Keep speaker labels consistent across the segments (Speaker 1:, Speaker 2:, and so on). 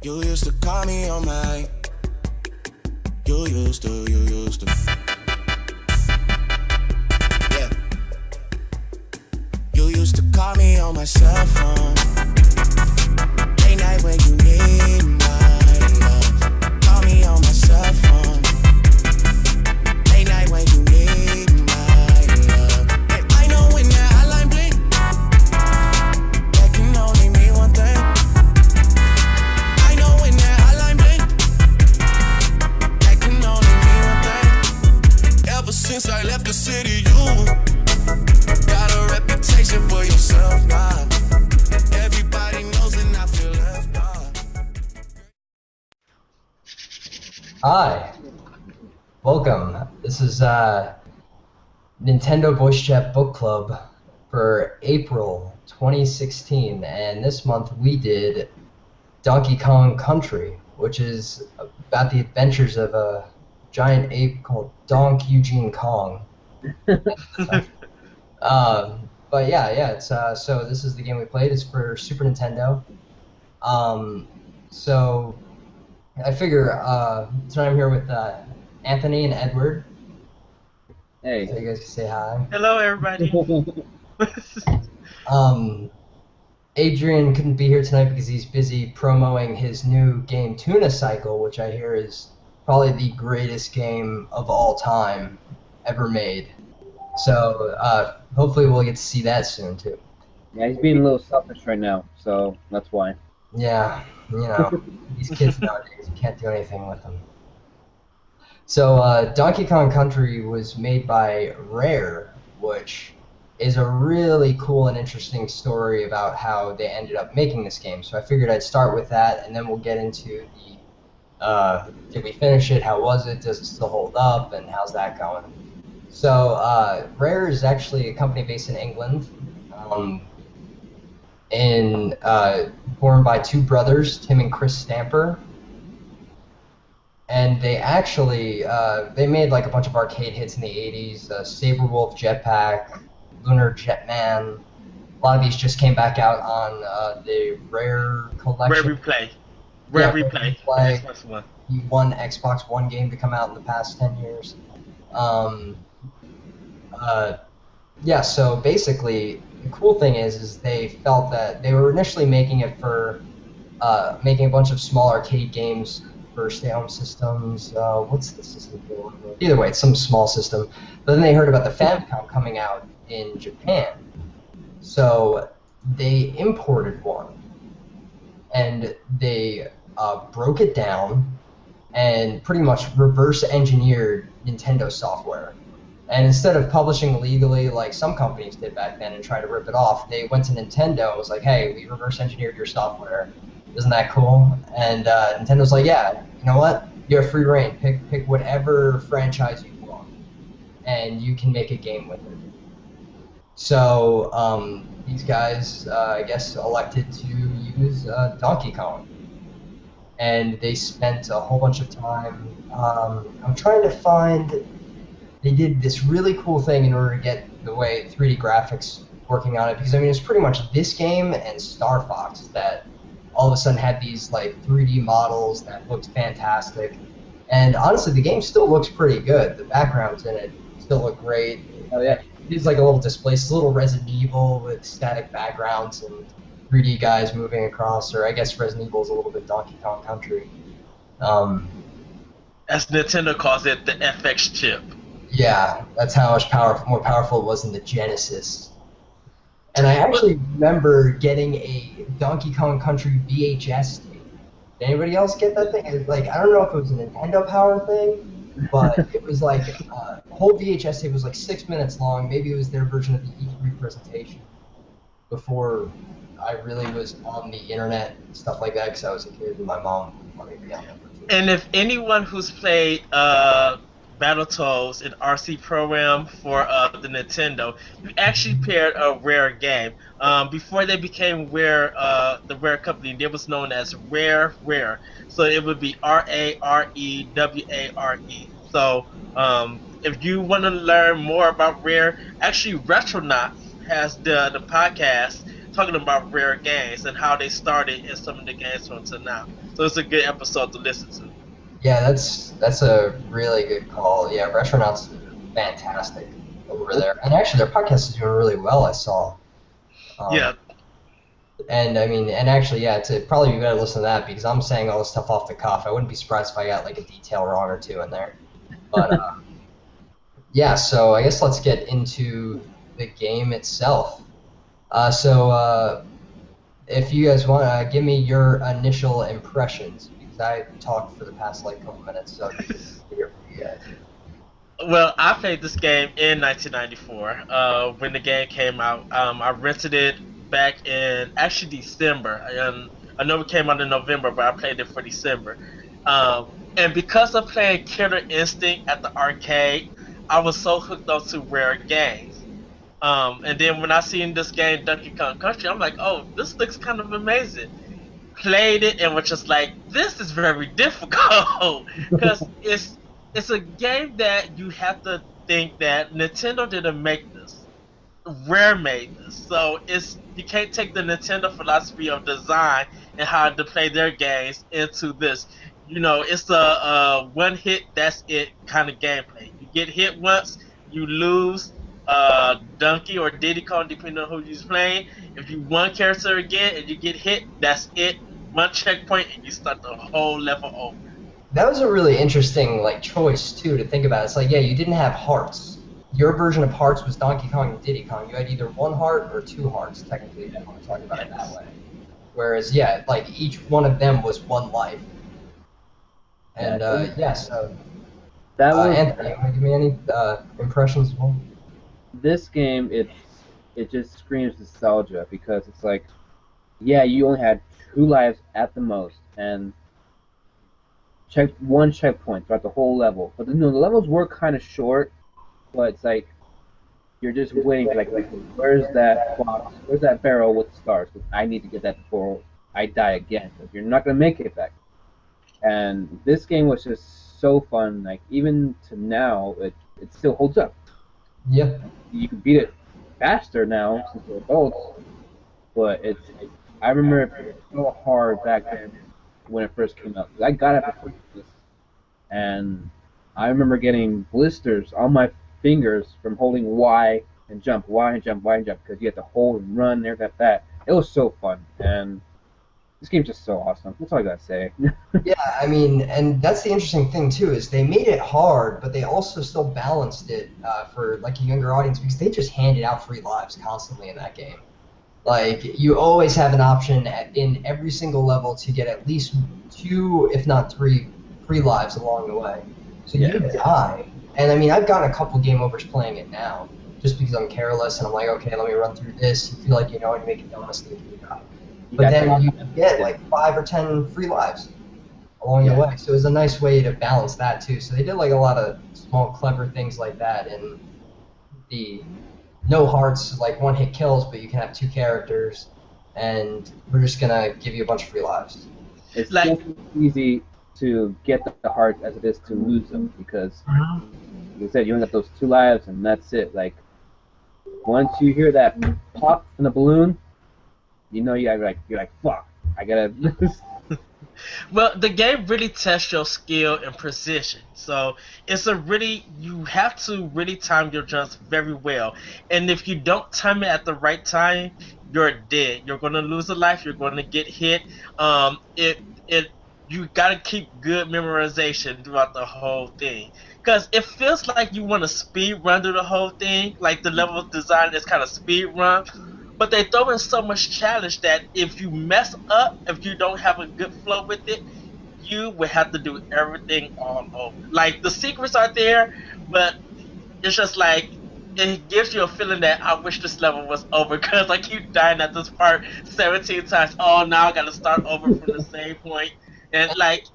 Speaker 1: You used to call me on my. You used to. Yeah. You used to call me on my cell phone. Late night when you need my love. Call me on my cell phone. Late night when you need my love. And I know when that hotline blink, that can only mean one thing. I know when that hotline blink, that can only mean one thing. Ever since I left the city, you got a reputation for yourself now. Everybody knows and I feel left out.
Speaker 2: Hi, welcome. This is Nintendo Voice Chat Book Club for April 2016, and this month we did Donkey Kong Country, which is about the adventures of a giant ape called Donk Eugene Kong. But yeah, it's so this is the game we played. It's for Super Nintendo. So I figure tonight I'm here with Anthony and Edward.
Speaker 3: Hey.
Speaker 2: So you guys can say hi.
Speaker 4: Hello, everybody.
Speaker 2: Adrian couldn't be here tonight because he's busy promoting his new game Tuna Cycle, which I hear is probably the greatest game of all time ever made. So hopefully we'll get to see that soon too.
Speaker 3: Yeah, he's being a little selfish right now, so that's why.
Speaker 2: Yeah, you know, these kids nowadays, you can't do anything with them. So Donkey Kong Country was made by Rare, which is a really cool and interesting story about how they ended up making this game. So I figured I'd start with that, and then we'll get into the did we finish it, how was it, does it still hold up, and how's that going? So Rare is actually a company based in England, born by two brothers, Tim and Chris Stamper. And they actually, they made like a bunch of arcade hits in the 80s, Saberwolf Jetpack, Lunar Jetman. A lot of these just came back out on the Rare collection.
Speaker 4: Rare Replay.
Speaker 2: Xbox One. One Xbox One game to come out in the past 10 years. Yeah, so basically, the cool thing is they felt that they were initially making it for making a bunch of small arcade games for stay-at-home systems. What's the system for? Either way, it's some small system. But then they heard about the Famicom coming out in Japan. So they imported one. And they broke it down and pretty much reverse engineered Nintendo software. And instead of publishing legally like some companies did back then and try to rip it off, they went to Nintendo and was like, hey, we reverse engineered your software. Isn't that cool? And Nintendo's like, yeah, you know what? You have free reign. Pick whatever franchise you want, and you can make a game with it. So these guys, I guess, elected to use Donkey Kong. And they spent a whole bunch of time. I'm trying to find... They did this really cool thing in order to get the way 3D graphics working on it, because I mean it's pretty much this game and Star Fox that all of a sudden had these like 3D models that looked fantastic. And honestly, the game still looks pretty good. The backgrounds in it still look great.
Speaker 3: Oh yeah.
Speaker 2: It's like a little display. It's a little Resident Evil with static backgrounds and 3D guys moving across, or I guess Resident Evil is a little bit Donkey Kong Country.
Speaker 4: As Nintendo calls it, the FX chip.
Speaker 2: Yeah, that's how much more powerful it was in the Genesis. And I actually remember getting a Donkey Kong Country VHS tape. Did anybody else get that thing? Like, I don't know if it was a Nintendo Power thing, but it was like a whole VHS tape was like 6 minutes long. Maybe it was their version of the E3 presentation before I really was on the internet and stuff like that, because I was a kid and my mom wanted me on it.
Speaker 4: And if anyone who's played Battletoads and RC program for the Nintendo, you actually paired a Rare game. Before they became Rare, the Rare company, they was known as Rare. So it would be RAREWARE. So if you want to learn more about Rare, actually Retronauts has the podcast talking about rare games and how they started in some of the games from to now. So it's a good episode to listen to.
Speaker 2: Yeah, that's a really good call. Yeah, Retronauts are fantastic over there, and actually their podcast is doing really well. I saw. Um,
Speaker 4: Yeah,
Speaker 2: and I mean, and actually, yeah, it's probably be better to listen to that because I'm saying all this stuff off the cuff. I wouldn't be surprised if I got like a detail wrong or two in there. But yeah, so I guess let's get into the game itself. If you guys want to give me your initial impressions, because I talked for the past like couple minutes, so I'd be curious to hear from you guys.
Speaker 4: well, I played this game in 1994 when the game came out. I rented it back in actually December. I know it came out in November, but I played it for December. And because of playing Killer Instinct at the arcade, I was so hooked up to rare games. And then when I seen this game, Donkey Kong Country, I'm like, oh, this looks kind of amazing. Played it and was just like, this is very difficult because it's a game that you have to think that Nintendo didn't make this. Rare made this, so it's you can't take the Nintendo philosophy of design and how to play their games into this. You know, it's a one hit, that's it kind of gameplay. You get hit once, you lose. Donkey or Diddy Kong, depending on who you're playing. If you one character again and you get hit, that's it. One checkpoint and you start the whole level over.
Speaker 2: That was a really interesting like choice too to think about. It's like, yeah, you didn't have hearts. Your version of hearts was Donkey Kong and Diddy Kong. You had either one heart or two hearts, technically, if you want to talk about it that way. Whereas, yeah, like each one of them was one life. And yeah, so
Speaker 3: That was
Speaker 2: Anthony, you want to give me any impressions as well?
Speaker 3: this game. It just screams nostalgia because it's like, yeah, you only had 2 lives at the most, and one checkpoint throughout the whole level. But the levels were kind of short, but it's like you're just waiting for like where's that box? Where's that barrel with the stars? 'Cause I need to get that before I die again. 'Cause you're not gonna make it back. And this game was just so fun. Like even to now, it still holds up.
Speaker 2: Yeah.
Speaker 3: You can beat it faster now since we're adults, but I remember it was so hard back then when it first came out. 'Cause I got it before this, and I remember getting blisters on my fingers from holding Y and jump, Y and jump, Y and jump, because you had to hold and run there, that. It was so fun, and this game's just so awesome. That's all I gotta say.
Speaker 2: Yeah, I mean, and that's the interesting thing too is they made it hard, but they also still balanced it for like a younger audience because they just handed out free lives constantly in that game. Like you always have an option in every single level to get at least 2, if not 3, free lives along the way. So you die, and I mean, I've gotten a couple game overs playing it now, just because I'm careless and I'm like, okay, let me run through this. You feel like you know, and you make a dumb mistake and you die. But then you get like 5 or 10 free lives along the way. So it was a nice way to balance that too. So they did like a lot of small, clever things like that. And the no hearts, like one hit kills, but you can have 2 characters, and we're just gonna give you a bunch of free lives.
Speaker 3: It's
Speaker 4: Like-
Speaker 3: just as easy to get the hearts as it is to lose them because, like I said, you only got those 2 lives and that's it. Like once you hear that pop in the balloon, you know you're like fuck, I gotta.
Speaker 4: Well, the game really tests your skill and precision. So it's you have to really time your jumps very well. And if you don't time it at the right time, you're dead. You're gonna lose a life. You're gonna get hit. You gotta keep good memorization throughout the whole thing. Cause it feels like you want to speed run through the whole thing. Like the level design is kind of speed run. But they throw in so much challenge that if you mess up, if you don't have a good flow with it, you will have to do everything all over. Like the secrets are there, but it's just like it gives you a feeling that I wish this level was over because I keep dying at this part 17 times. Oh, now I got to start over from the same point, and like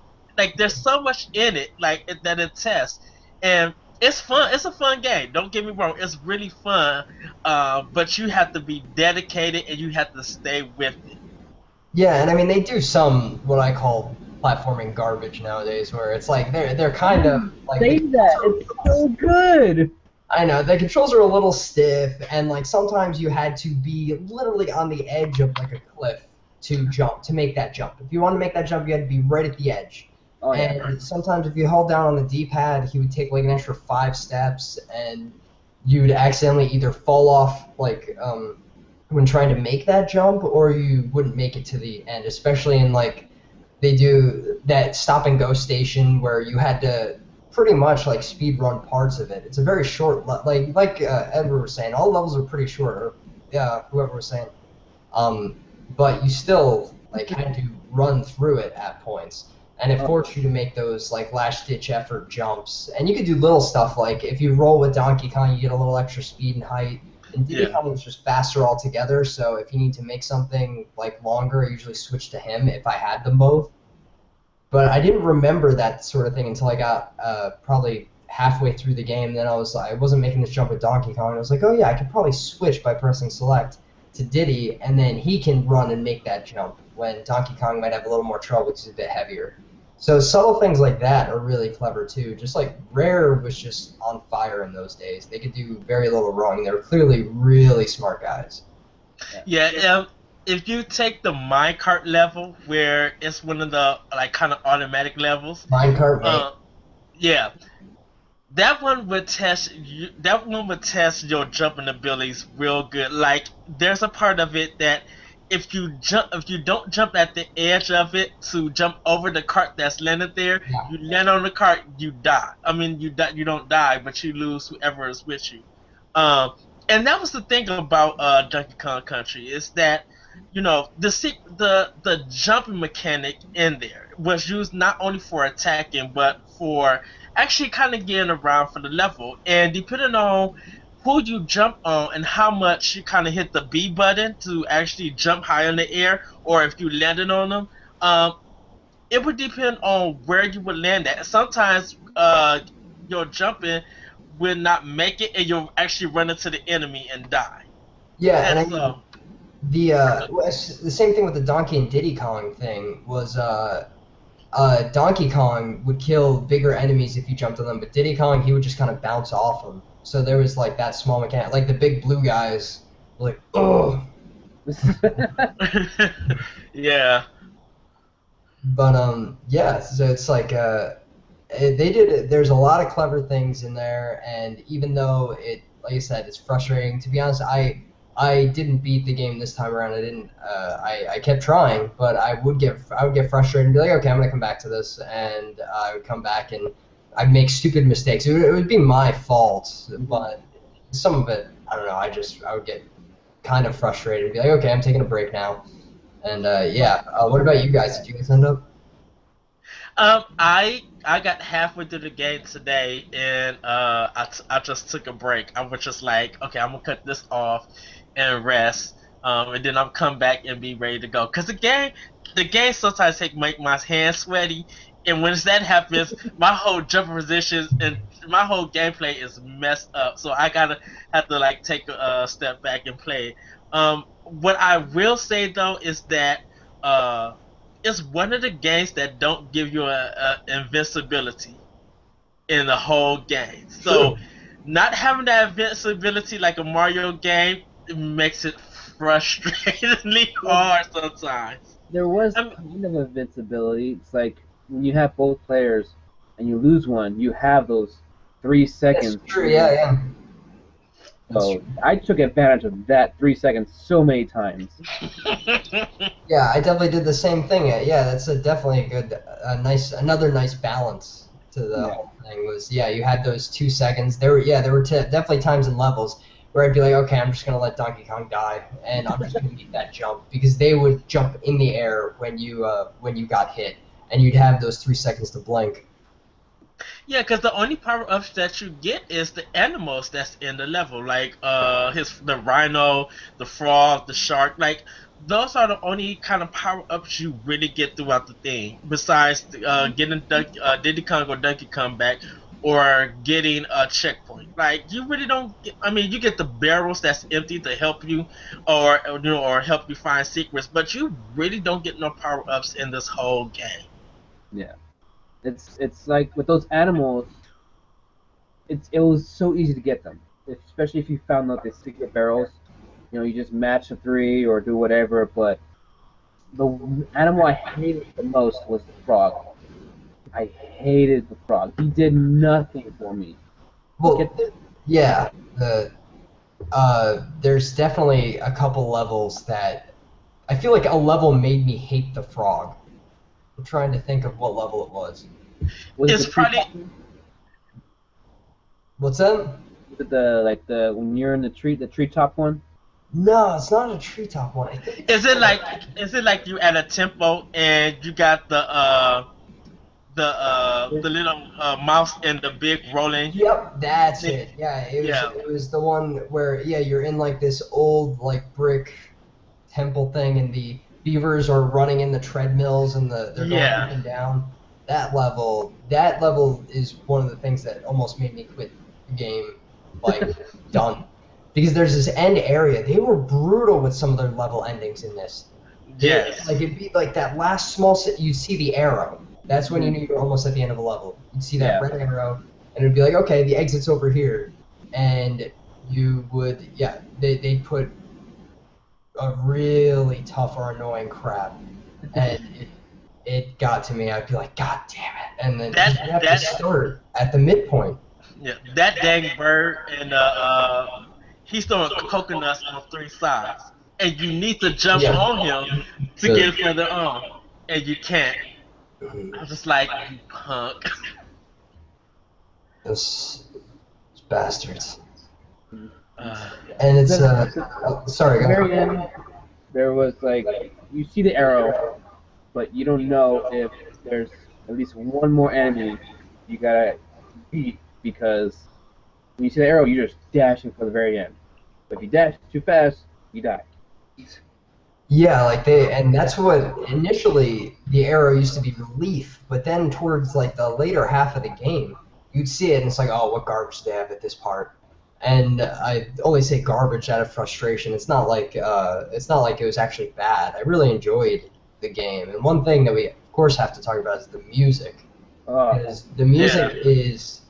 Speaker 4: there's so much in it, that it tests, and it's fun. It's a fun game. Don't get me wrong. It's really fun, but you have to be dedicated and you have to stay with it.
Speaker 2: Yeah, and I mean they do some what I call platforming garbage nowadays, where it's like they're kind of like
Speaker 3: Say that. It's so good.
Speaker 2: I know the controls are a little stiff, and like sometimes you had to be literally on the edge of like a cliff to jump to make that jump. If you want to make that jump, you had to be right at the edge.
Speaker 3: Oh yeah.
Speaker 2: And sometimes if you held down on the D-pad, he would take like an extra 5 steps, and you'd accidentally either fall off like when trying to make that jump, or you wouldn't make it to the end. Especially in like they do that stop and go station where you had to pretty much like speed run parts of it. It's a very short like Edward was saying, all levels are pretty short. Or yeah, whoever was saying. But you still like had to run through it at points, and it forced you to make those like last ditch effort jumps. And you could do little stuff like if you roll with Donkey Kong, you get a little extra speed and height. And Diddy
Speaker 4: Yeah.
Speaker 2: Kong was just faster altogether. So if you need to make something like longer, I usually switch to him if I had them both. But I didn't remember that sort of thing until I got probably halfway through the game. Then I wasn't making this jump with Donkey Kong. And I was like, oh yeah, I could probably switch by pressing select to Diddy, and then he can run and make that jump when Donkey Kong might have a little more trouble because he's a bit heavier. So subtle things like that are really clever too. Just like Rare was just on fire in those days. They could do very little wrong. They were clearly really smart guys.
Speaker 4: Yeah, if you take the minecart level, where it's one of the like kind of automatic levels,
Speaker 2: Minecart, mate.
Speaker 4: yeah, that one would test you. That one would test your jumping abilities real good. Like there's a part of it that if you don't jump at the edge of it to jump over the cart that's landed there,
Speaker 2: Yeah.
Speaker 4: you land on the cart, you die. I mean, you die. You don't die, but you lose whoever is with you. Um, and that was the thing about Donkey Kong Country is that the jumping mechanic in there was used not only for attacking but for actually kind of getting around for the level. And depending on who you jump on and how much you kind of hit the B button to actually jump high in the air, or if you landed on them, um, it would depend on where you would land at. Sometimes your jumping will not make it, and you'll actually run into the enemy and die.
Speaker 2: Yeah, and I
Speaker 4: And
Speaker 2: mean,
Speaker 4: so,
Speaker 2: the same thing with the Donkey and Diddy Kong thing was Donkey Kong would kill bigger enemies if you jumped on them, but Diddy Kong he would just kind of bounce off them. So there was like that small mechanic, like the big blue guys, like oh.
Speaker 4: yeah,
Speaker 2: But yeah, so it's like they did it. There's a lot of clever things in there, and even though it, like I said, it's frustrating. To be honest, I didn't beat the game this time around. I didn't. I kept trying, but I would get frustrated and be like, okay, I'm gonna come back to this, and I would come back and I'd make stupid mistakes. It would be my fault, but some of it, I don't know. I would get kind of frustrated and be like, okay, I'm taking a break now. And yeah, what about you guys? Did you guys end up?
Speaker 4: I got halfway through the game today, and I just took a break. I was just like, okay, I'm gonna cut this off and rest, and then I'll come back and be ready to go. Cause the game sometimes make my hands sweaty, and when that happens, my whole jumping positions and my whole gameplay is messed up. So I gotta have to like take a step back and play. What I will say though is that it's one of the games that don't give you a invincibility in the whole game. So not having that invincibility like a Mario game makes it frustratingly hard sometimes.
Speaker 3: There was
Speaker 4: I mean,
Speaker 3: kind of invincibility. It's like when you have both players and you lose one, you have those 3 seconds.
Speaker 2: That's true. Yeah, yeah. That's
Speaker 3: So
Speaker 2: true.
Speaker 3: I took advantage of that 3 seconds so many times.
Speaker 2: Yeah, I definitely did the same thing. Yeah, that's definitely a good, another nice balance to the
Speaker 3: Yeah.
Speaker 2: whole thing. Was yeah, you had those 2 seconds. There were definitely times in levels where I'd be like, okay, I'm just gonna let Donkey Kong die, and I'm just gonna make that jump because they would jump in the air when you got hit, and you'd have those 3 seconds to blink.
Speaker 4: Yeah, because the only power ups that you get is the animals that's in the level, like the rhino, the frog, the shark. Like those are the only kind of power ups you really get throughout the thing. Besides getting Diddy Kong or Donkey Kong back, or getting a checkpoint. Like you really don't. I mean, you get the barrels that's empty to help you, or help you find secrets, but you really don't get no power ups in this whole game.
Speaker 3: Yeah. It's like with those animals, it was so easy to get them, especially if you found out the secret barrels. You just match the three or do whatever. But the animal I hated the most was the frog. I hated the frog. He did nothing for me.
Speaker 2: Well,
Speaker 3: Get
Speaker 2: yeah, there's definitely a couple levels that I feel like a level made me hate the frog. I'm trying to think of what level it was.
Speaker 3: Was it
Speaker 4: It's
Speaker 3: the
Speaker 4: probably
Speaker 2: What's that?
Speaker 3: was it the when you're in the treetop one?
Speaker 2: No, it's not a treetop one. I think
Speaker 4: is it like is it like you at a tempo and you got the little mouse and the big rolling
Speaker 2: Yep, that's
Speaker 4: thing?
Speaker 2: it. Yeah,
Speaker 4: Yeah.
Speaker 2: it was the one where you're in like this old like brick temple thing and the beavers are running in the treadmills and they're going up
Speaker 4: Yeah.
Speaker 2: and down. That level is one of the things that almost made me quit the game like done. Because there's this end area. They were brutal with some of their level endings in this.
Speaker 4: Yes.
Speaker 2: Like it'd be like that last small you see the arrow. That's when you knew you're almost at the end of a level. You'd see that
Speaker 3: Yeah.
Speaker 2: red arrow, and it'd be like, okay, the exit's over here, and you would, they put a really tough or annoying crap, and it got to me. I'd be like, God damn it! And then
Speaker 4: That
Speaker 2: you have to
Speaker 4: that
Speaker 2: start at the midpoint.
Speaker 4: yeah, that dang bird and he's throwing coconuts on three sides, and you need to jump
Speaker 2: Yeah.
Speaker 4: on him to
Speaker 2: So-
Speaker 4: get further on, and you can't. I'm just like, you punk.
Speaker 2: Those bastards.
Speaker 4: Uh,
Speaker 2: And it's sorry,
Speaker 3: At the
Speaker 2: go
Speaker 3: very
Speaker 2: ahead.
Speaker 3: end, there was like you see the arrow, but you don't know if there's at least one more enemy you gotta beat because when you see the arrow, you're just dashing for the very end. But if you dash too fast, you die.
Speaker 2: Yeah, and that's what initially the arrow used to be relief, but then towards like the later half of the game, you'd see it and it's like, oh, what garbage do they have at this part? And I only say garbage out of frustration. It's not like it was actually bad. I really enjoyed the game, and one thing that we of course have to talk about is the music, because the music is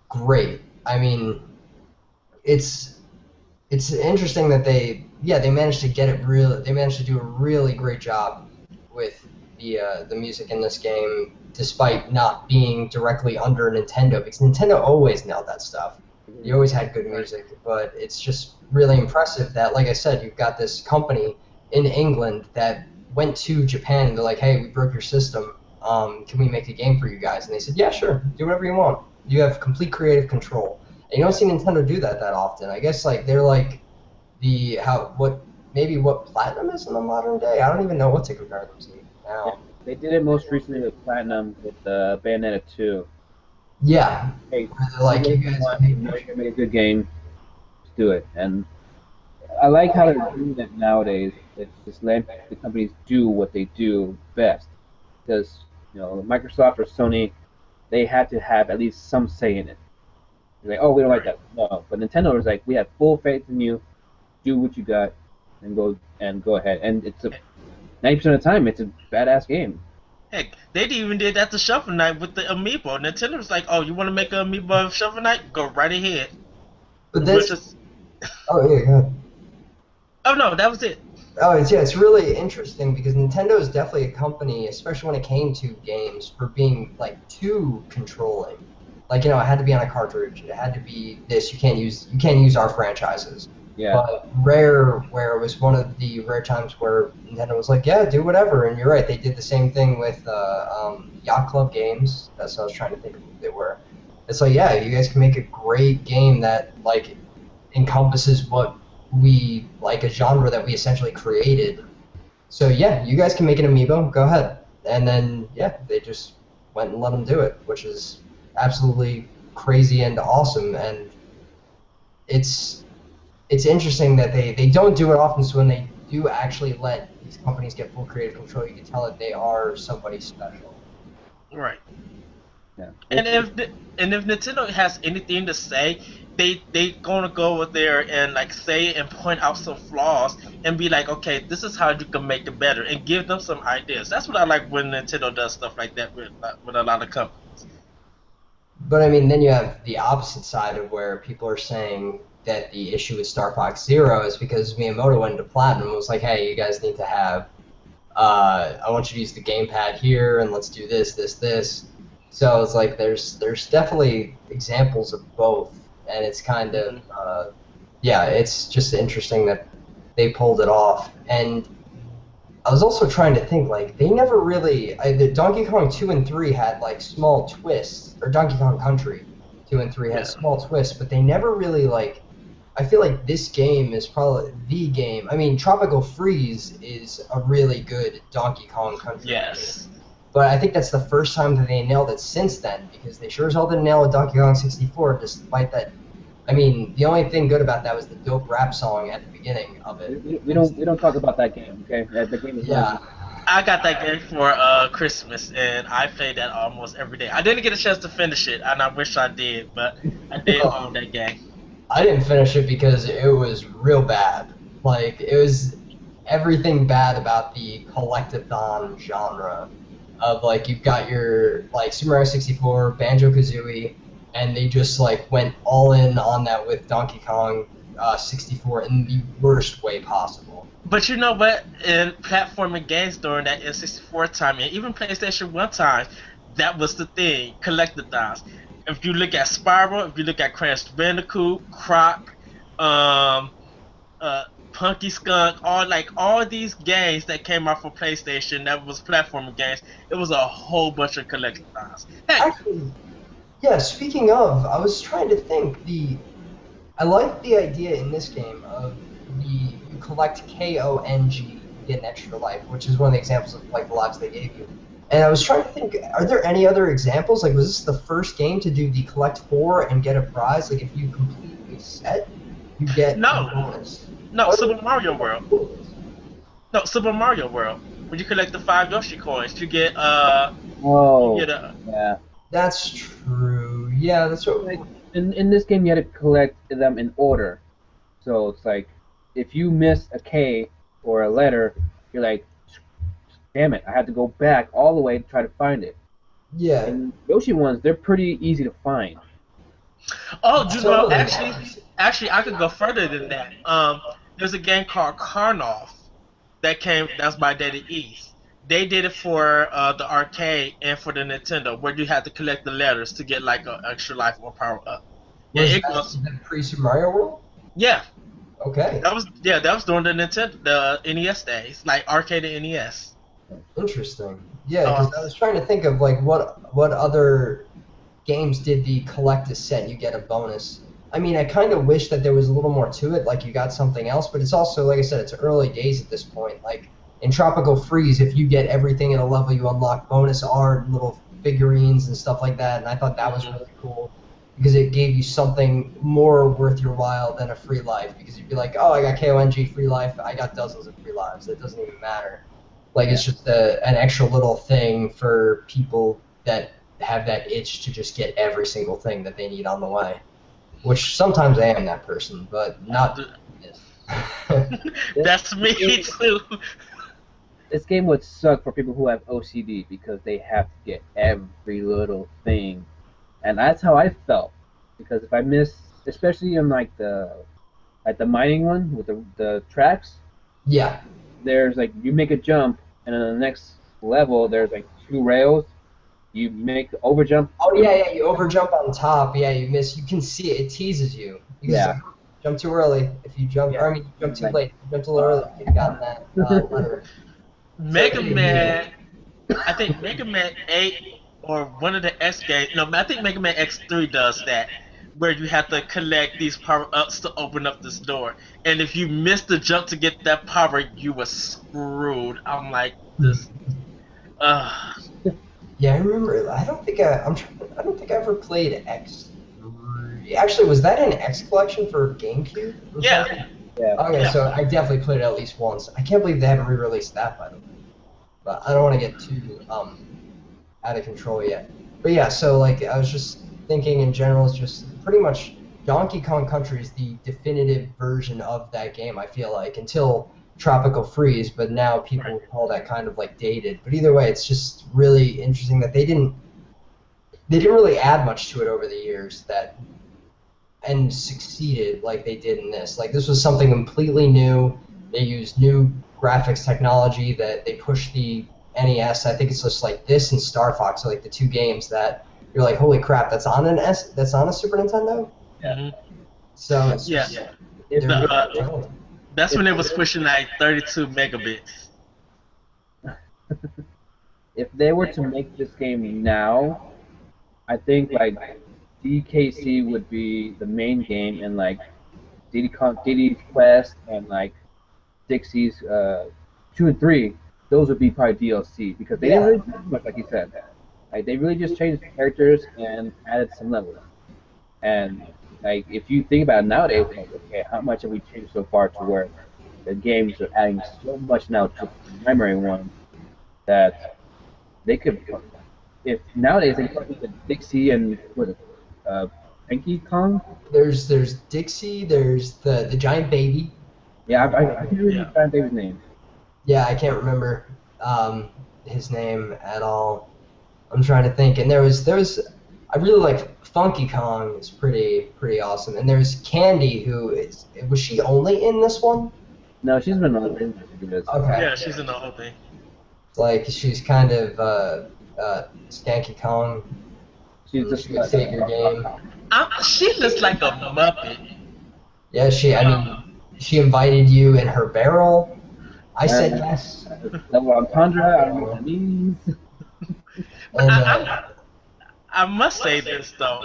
Speaker 2: great. I mean, it's interesting that they managed to get it real. They managed to do a really great job with the music in this game, despite not being directly under Nintendo, because Nintendo always nailed that stuff. You always had good music, but it's just really impressive that, like I said, you've got this company in England that went to Japan and they're like, hey, we broke your system. Can we make a game for you guys? And they said, yeah, sure, do whatever you want. You have complete creative control. And you don't see Nintendo do that often. I guess like they're like what Platinum is in the modern day. I don't even know what to compare them to now.
Speaker 3: They did it most recently with Platinum with Bayonetta 2.
Speaker 2: Yeah,
Speaker 3: Hey,
Speaker 2: like you
Speaker 3: you
Speaker 2: guys
Speaker 3: want
Speaker 2: made
Speaker 3: to make a good game, just do it. And I like how they're doing it nowadays. It's just letting the companies do what they do best. Because Microsoft or Sony, they had to have at least some say in it. They're like, oh, we don't like that. No, but Nintendo was like, we have full faith in you. Do what you got, and go ahead. And it's 90% of the time, it's a badass game.
Speaker 4: Heck, they even did that to Shovel Knight with the amiibo. Nintendo's like, oh, you want to make an amiibo of Shovel Knight? Go right ahead.
Speaker 2: But
Speaker 4: Which
Speaker 2: that's
Speaker 4: is,
Speaker 2: oh yeah, go ahead.
Speaker 4: oh no, that was it.
Speaker 2: Oh, it's really interesting because Nintendo is definitely a company, especially when it came to games, for being like too controlling. Like it had to be on a cartridge. It had to be this. You can't use our franchises.
Speaker 3: Yeah.
Speaker 2: But Rare, where it was one of the rare times where Nintendo was like, yeah, do whatever. And you're right, they did the same thing with Yacht Club games. That's what I was trying to think of who they were. It's like, yeah, you guys can make a great game that like encompasses what we like, a genre that we essentially created. So yeah, you guys can make an amiibo. Go ahead. And then they just went and let them do it, which is absolutely crazy and awesome. And it's interesting that they don't do it often. So when they do actually let these companies get full creative control, you can tell that they are somebody special.
Speaker 4: Right.
Speaker 3: Yeah.
Speaker 4: And if Nintendo has anything to say, they gonna go over there and like say and point out some flaws and be like, okay, this is how you can make it better, and give them some ideas. That's what I like when Nintendo does stuff like that with a lot of companies.
Speaker 2: But I mean, then you have the opposite side of where people are saying that the issue with Star Fox Zero is because Miyamoto went into Platinum and was like, hey, you guys need to have, I want you to use the gamepad here, and let's do this, this, this. So it's like there's definitely examples of both, and it's kind of, yeah, it's just interesting that they pulled it off. And I was also trying to think, like, they never really, the Donkey Kong 2 and 3 had, like, small twists, or Donkey Kong Country 2 and 3 had small twists, but they never really, like, I feel like this game is probably the game. I mean, Tropical Freeze is a really good Donkey Kong Country game. But I think that's the first time that they nailed it since then, because they sure as hell didn't nail it Donkey Kong 64, despite that. I mean, the only thing good about that was the dope rap song at the beginning of it.
Speaker 3: We don't talk about that game, okay? The game is
Speaker 4: I got that game for Christmas, and I played that almost every day. I didn't get a chance to finish it, and I wish I did, but I did own that game.
Speaker 2: I didn't finish it because it was real bad. Like, it was everything bad about the collectathon genre of, like, you've got your, like, Super Mario 64, Banjo-Kazooie, and they just, like, went all in on that with Donkey Kong 64 in the worst way possible.
Speaker 4: But you know what? In platforming games during that N64 time, and even PlayStation 1 time, that was the thing, collectathons. If you look at Spiral, if you look at Crash Bandicoot, Croc, Punky Skunk, all these games that came out for PlayStation that was platforming games, it was a whole bunch of collectathons. Heck,
Speaker 2: Actually, yeah, speaking of, I was trying to think, I like the idea in this game of you collect KONG, you get an extra life, which is one of the examples of, like, the lives they gave you. And I was trying to think, are there any other examples? Like, was this the first game to do the collect 4 and get a prize? Like, if you complete a set, you get a bonus.
Speaker 4: No, Super Mario World. No, Super Mario World. When you collect the 5 Yoshi coins, you get
Speaker 3: yeah.
Speaker 2: That's true. Yeah, that's what.
Speaker 3: In this game, you had to collect them in order. So it's like, if you miss a K or a letter, you're like, damn it, I had to go back all the way to try to find it.
Speaker 2: Yeah.
Speaker 3: And Yoshi ones, they're pretty easy to find.
Speaker 4: Oh, you know, actually, I could go further than that. There's a game called Karnov that's by Data East. They did it for the arcade and for the Nintendo, where you had to collect the letters to get like an extra life or power up.
Speaker 2: Was that pre-Super Mario World?
Speaker 4: Yeah.
Speaker 2: Okay.
Speaker 4: That was during the NES days, like arcade and NES.
Speaker 2: Interesting. Yeah, because I was trying to think of, like, what other games did the collect a set, you get a bonus. I mean, I kind of wish that there was a little more to it, like you got something else, but it's also, like I said, it's early days at this point. Like, in Tropical Freeze, if you get everything at a level, you unlock bonus art, little figurines and stuff like that, and I thought that was really cool because it gave you something more worth your while than a free life, because you'd be like, oh, I got KONG free life, I got dozens of free lives, it doesn't even matter. Like, it's just an extra little thing for people that have that itch to just get every single thing that they need on the way. Which sometimes I am that person, but not this.
Speaker 4: That's me too.
Speaker 3: This game would suck for people who have OCD because they have to get every little thing. And that's how I felt. Because if I miss, especially in like the mining one with the tracks,
Speaker 2: yeah.
Speaker 3: There's like, you make a jump, and on the next level, there's like 2 rails. You make the overjump.
Speaker 2: Oh, yeah, you overjump on top. Yeah, you miss. You can see it. It teases you. You jump too early. If you jump, or, I mean, you jump too late. You jump too early, you could have gotten that letter.
Speaker 4: Mega Man, I think Mega Man 8 or one of the X games, no, I think Mega Man X3 does that, where you have to collect these power-ups to open up this door. And if you miss the jump to get that power, you were screwed. I'm like, this.
Speaker 2: Yeah, I remember. I don't think I ever played X3. Actually, was that an X collection for GameCube?
Speaker 4: Yeah.
Speaker 2: Okay, so I definitely played it at least once. I can't believe they haven't re-released that, by the way. But I don't want to get too out of control yet. But yeah, so like I was just thinking in general, it's just pretty much Donkey Kong Country is the definitive version of that game, I feel like, until Tropical Freeze, but now people call that kind of like dated. But either way, it's just really interesting that they didn't they didn't really add much to it over the years and succeeded like they did in this. Like this was something completely new. They used new graphics technology that they pushed the NES. I think it's just like this and Star Fox are like the two games that you're like, holy crap, that's on that's on a Super Nintendo.
Speaker 4: Mhm.
Speaker 2: So it's
Speaker 4: Yeah.
Speaker 2: just
Speaker 3: If,
Speaker 2: they're
Speaker 4: The,
Speaker 3: if,
Speaker 2: really
Speaker 3: if,
Speaker 2: talented.
Speaker 4: that's when it was pushing like 32 megabits.
Speaker 3: if they were to make this game now, I think like DKC would be the main game, and like Diddy's Quest and like Dixie's 2 and 3, those would be probably DLC because they didn't
Speaker 2: Yeah.
Speaker 3: really do much, like you said. Like they really just changed the characters and added some levels. And like if you think about it nowadays, like okay, how much have we changed so far to where the games are adding so much now to the primary one that they could, if nowadays they put the Dixie and what is it, Pinky Kong.
Speaker 2: There's Dixie. There's the giant baby.
Speaker 3: Yeah, I can't really
Speaker 4: Yeah.
Speaker 3: find David's name.
Speaker 2: Yeah, I can't remember his name at all. I'm trying to think. And there was I really like Funky Kong. Is pretty awesome. And there's Candy, who is was she only in this one?
Speaker 3: No, she's been on this.
Speaker 2: Okay.
Speaker 4: Yeah, she's in the whole thing.
Speaker 2: Like she's kind of Skanky Kong.
Speaker 3: She's just
Speaker 2: She would save your game.
Speaker 4: She looks like a Muppet.
Speaker 2: Yeah, I mean, she invited you in her barrel. I said yes.
Speaker 3: Double entendre. I don't know what that means.
Speaker 2: And
Speaker 4: I must say this though.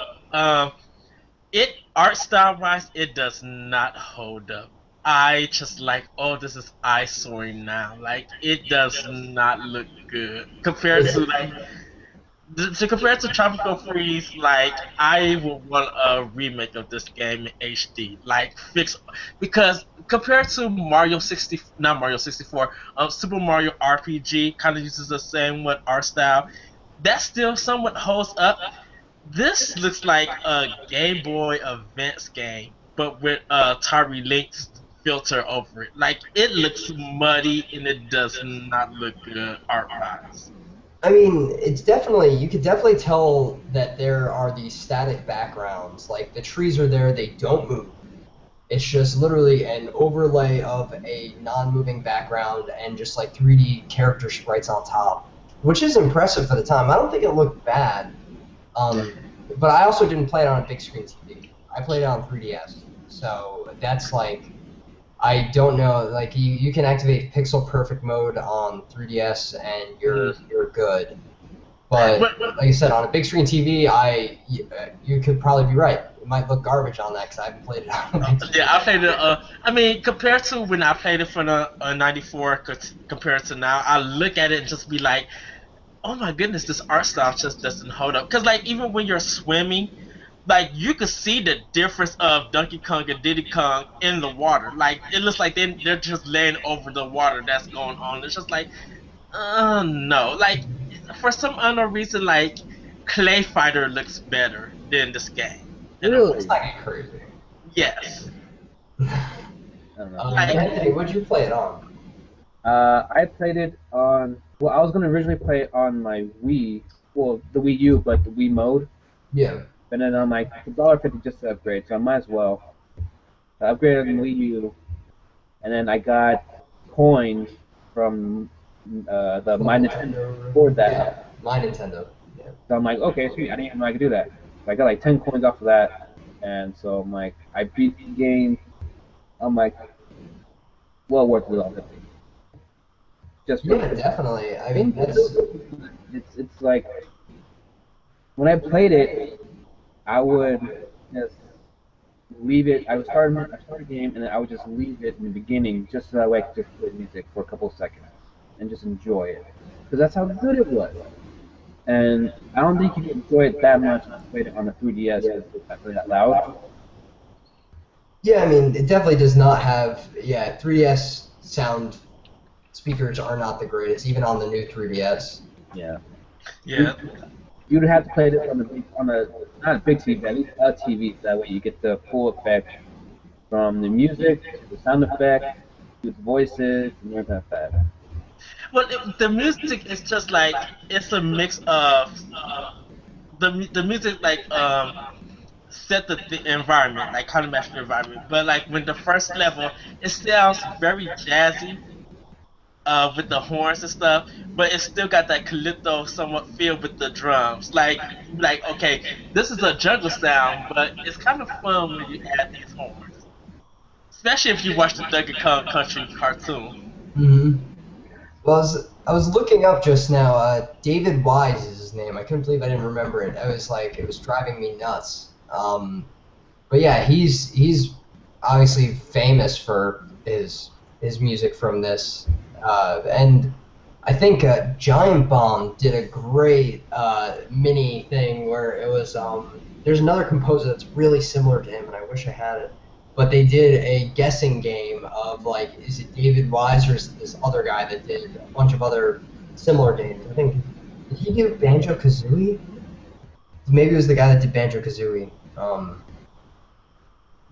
Speaker 4: It art style wise, it does not hold up. I just like, oh, this is eyesore now. Like it does not look good compared to like to compare to Tropical Freeze. Like I would want a remake of this game in HD, like fix because compared to Mario 60, not Mario 64, Super Mario RPG kind of uses the same with art style. That still somewhat holds up. This looks like a Game Boy Advance game, but with Tari Link's filter over it. Like it looks muddy and it does not look good art wise.
Speaker 2: I mean, it's definitely you could definitely tell that there are these static backgrounds. Like the trees are there, they don't move. It's just literally an overlay of a non-moving background and just like 3D character sprites on top, which is impressive for the time. I don't think it looked bad. But I also didn't play it on a big screen TV. I played it on 3DS. So that's like, I don't know. Like you can activate pixel perfect mode on 3DS and you're good. But like I said, on a big screen TV, you could probably be right. It might look garbage on that because I haven't played it on a big screen.
Speaker 4: Yeah, I played it. I mean, compared to when I played it for the 94, compared to now, I look at it and just be like, oh my goodness, this art style just doesn't hold up. Cause like even when you're swimming, like you could see the difference of Donkey Kong and Diddy Kong in the water. Like it looks like they're just laying over the water that's going on. It's just like, no. Like for some unknown reason, like Clay Fighter looks better than this game.
Speaker 3: Really?
Speaker 2: It's like crazy.
Speaker 4: Yes.
Speaker 3: I don't know.
Speaker 2: Anthony, what'd you play it on?
Speaker 3: I played it on. Well, I was gonna originally play it on my Wii, well, the Wii U, but the Wii mode.
Speaker 2: Yeah.
Speaker 3: But then I'm like, it's $1.50 just to upgrade, so I might as well. I upgraded on the Wii U, and then I got coins from the My Nintendo for that.
Speaker 2: Yeah, My Nintendo. Yeah.
Speaker 3: So I'm like, okay, sweet. I didn't even know I could do that. So I got like 10 coins off of that, and so I'm like, I beat the game. I'm like, well worth it all. Just for
Speaker 2: Yeah, definitely. I mean, that's
Speaker 3: it's like when I played it, I would just leave it. I start a game and then I would just leave it in the beginning just so that way I could just play music for a couple of seconds and just enjoy it because that's how good it was. And I don't think you can enjoy it that much if you played it on the 3DS because I played that loud.
Speaker 2: yeah. I mean, it definitely does not have. Yeah, 3DS sound speakers are not the greatest, even on the new 3DS.
Speaker 3: Yeah.
Speaker 4: Yeah.
Speaker 3: You'd have to play this on a not a big TV, but at least a TV, so that way you get the full effect from the music, to the sound effect, to the voices, and everything like that.
Speaker 4: Well, the music is just like it's a mix of the music like set the environment, like kind of match the environment. But like when the first level, it sounds very jazzy, with the horns and stuff, but it still got that calypso somewhat feel with the drums. Like okay, this is a jungle sound, but it's kind of fun when you add these horns, especially if you watch the Donkey Kong Country cartoon.
Speaker 2: Hmm. Well, I was looking up just now. David Wise is his name. I couldn't believe I didn't remember it. I was like, it was driving me nuts. But yeah, he's obviously famous for his music from this, and I think Giant Bomb did a great mini thing where it was there's another composer that's really similar to him, and I wish I had it. But they did a guessing game of like, is it David Wise or is it this other guy that did a bunch of other similar games? I think did he do Banjo Kazooie? Maybe it was the guy that did Banjo Kazooie.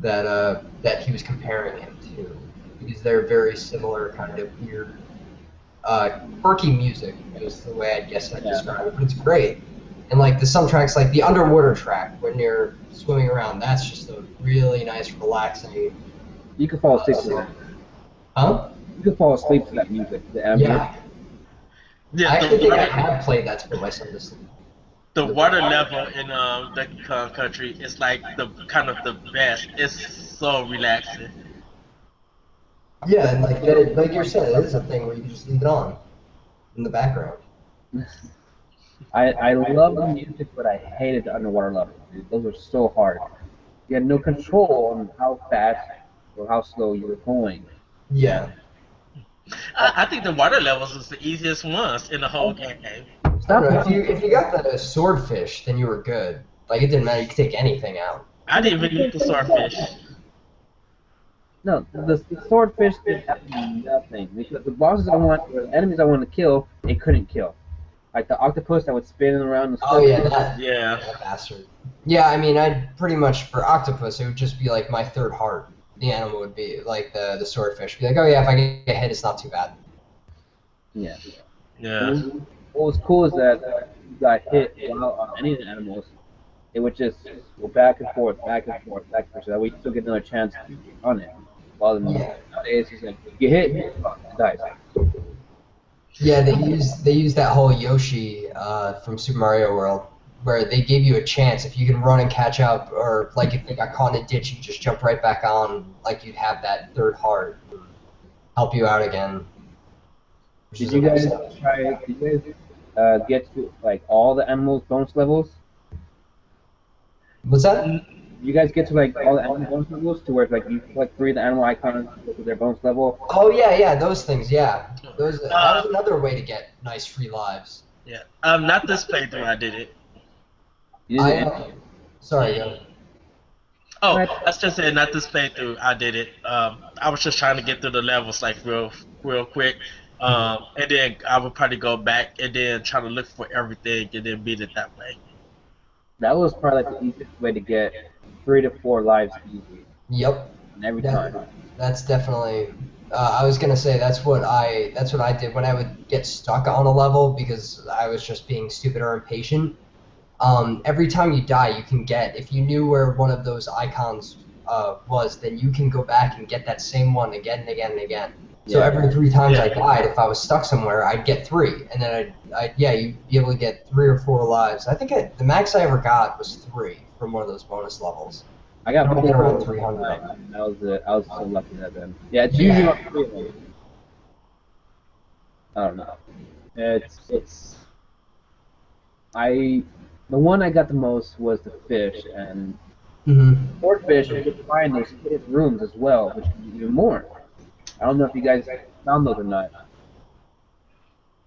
Speaker 2: That he was comparing him to because they're very similar, kind of weird, quirky music is the way I guess I'd describe it. But it's great, and like the soundtracks, like the underwater track when you're swimming around, that's just a really nice, relaxing.
Speaker 3: You could fall asleep to that.
Speaker 2: Huh?
Speaker 3: You could fall asleep to that music. The ambient.
Speaker 2: Yeah,
Speaker 4: Yeah,
Speaker 2: I actually think I
Speaker 4: water,
Speaker 2: have played that to put my son to sleep.
Speaker 4: the water level in Donkey Kong Country is like the kind of the best. It's so relaxing.
Speaker 2: Yeah, and like you're saying, it is a thing where you can just leave it on in the background.
Speaker 3: I love the music, but I hated the underwater levels. Dude. Those are so hard. You had no control on how fast or how slow you were going.
Speaker 2: Yeah.
Speaker 4: I think the water levels is the easiest ones in the whole game.
Speaker 2: I don't know, if you got the swordfish, then you were good. Like it didn't matter, you could take anything out.
Speaker 4: I didn't even eat the swordfish.
Speaker 3: No, the swordfish did absolutely nothing because the bosses I want, or the enemies I wanted to kill, they couldn't kill. Like the octopus that would spin around the
Speaker 2: Oh yeah,
Speaker 3: swordfish.
Speaker 4: Yeah.
Speaker 2: that bastard. Yeah, I mean, I'd pretty much for octopus, it would just be like my third heart. The animal would be like the swordfish. Be like, oh yeah, if I get hit, it's not too bad.
Speaker 3: Yeah.
Speaker 4: Yeah.
Speaker 3: What was cool is that you got hit while on any of the animals, it would just go back and forth, back and forth, back and forth, so that we still get another chance on it. While
Speaker 2: Yeah.
Speaker 3: nowadays, it's like, you get hit, it dies.
Speaker 2: Yeah, they used that whole Yoshi from Super Mario World, where they gave you a chance if you can run and catch up, or like if they got caught in a ditch, you just jump right back on, like you'd have that third heart help you out again. Which
Speaker 3: Did
Speaker 2: is
Speaker 3: you
Speaker 2: a
Speaker 3: guys
Speaker 2: nice
Speaker 3: try? Did you guys get to like all the animals' bonus levels?
Speaker 2: What's that?
Speaker 3: You guys get to like all the animal bonus levels to where like you collect 3 of the animal icons with their bonus level.
Speaker 2: Oh yeah, those things. Yeah, those. That was another way to get nice free lives.
Speaker 4: Yeah. Not this playthrough. I did it.
Speaker 3: You
Speaker 2: I
Speaker 3: didn't-
Speaker 2: sorry, go.
Speaker 4: Oh, I just said not this playthrough. I did it. I was just trying to get through the levels like real quick. And then I would probably go back and then try to look for everything and then beat it that way.
Speaker 3: That was probably like the easiest way to get 3 to 4 lives easy,
Speaker 2: Yep.
Speaker 3: and every
Speaker 2: Yeah.
Speaker 3: time.
Speaker 2: That's definitely. I was gonna say that's what I did when I would get stuck on a level because I was just being stupid or impatient. Every time you die, you can get if you knew where one of those icons was, then you can go back and get that same one again and again and again. So
Speaker 3: Yeah.
Speaker 2: every 3 times I
Speaker 4: Yeah.
Speaker 2: died, if I was stuck somewhere, I'd get 3, and then you'd be able to get 3 or 4 lives. I think the max I ever got was 3 from one of those bonus levels.
Speaker 3: I got
Speaker 2: I'm
Speaker 3: four
Speaker 2: getting around
Speaker 3: levels
Speaker 2: 300.
Speaker 3: and I was so lucky that then. Yeah, it's usually about 3 of them. I don't know. It's the one I got the most was the fish, and
Speaker 2: Hmm.
Speaker 3: swordfish you can find those hidden rooms as well, which can be even more. I don't know if you guys found those or not.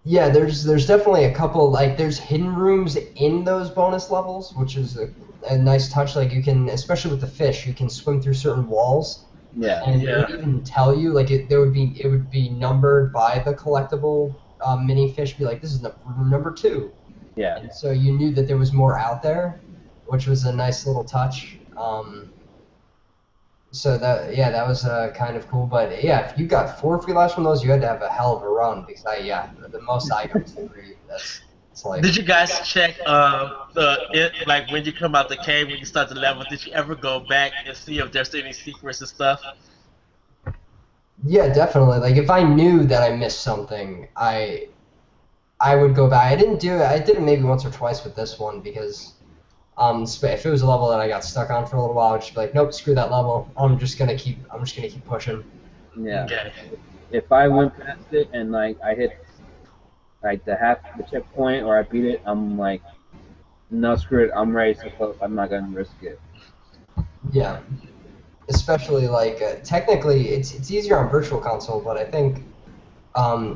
Speaker 2: Yeah, there's definitely a couple, like there's hidden rooms in those bonus levels, which is a nice touch. Like you can, especially with the fish, you can swim through certain walls,
Speaker 3: Yeah.
Speaker 2: and it
Speaker 4: Yeah.
Speaker 2: would even tell you like it would be numbered by the collectible mini fish. Be like, this is room number 2,
Speaker 3: Yeah.
Speaker 2: and so you knew that there was more out there, which was a nice little touch. So that was kind of cool. But yeah, if you got 4 free lives from those, you had to have a hell of a run because the most I got was 3. That's like,
Speaker 4: Did you guys check like when you come out the cave when you start the level? Did you ever go back and see if there's any secrets and stuff?
Speaker 2: yeah, definitely. Like if I knew that I missed something, I would go back. I didn't do it. I did it maybe once or twice with this one because if it was a level that I got stuck on for a little while, I'd just be like, nope, screw that level. I'm just gonna keep pushing.
Speaker 3: Yeah.
Speaker 4: Okay.
Speaker 3: If I went past it and like I hit like the checkpoint or I beat it, I'm like, no, screw it. I'm ready to close. I'm not gonna risk it.
Speaker 2: Yeah, especially like technically it's easier on Virtual Console, but I think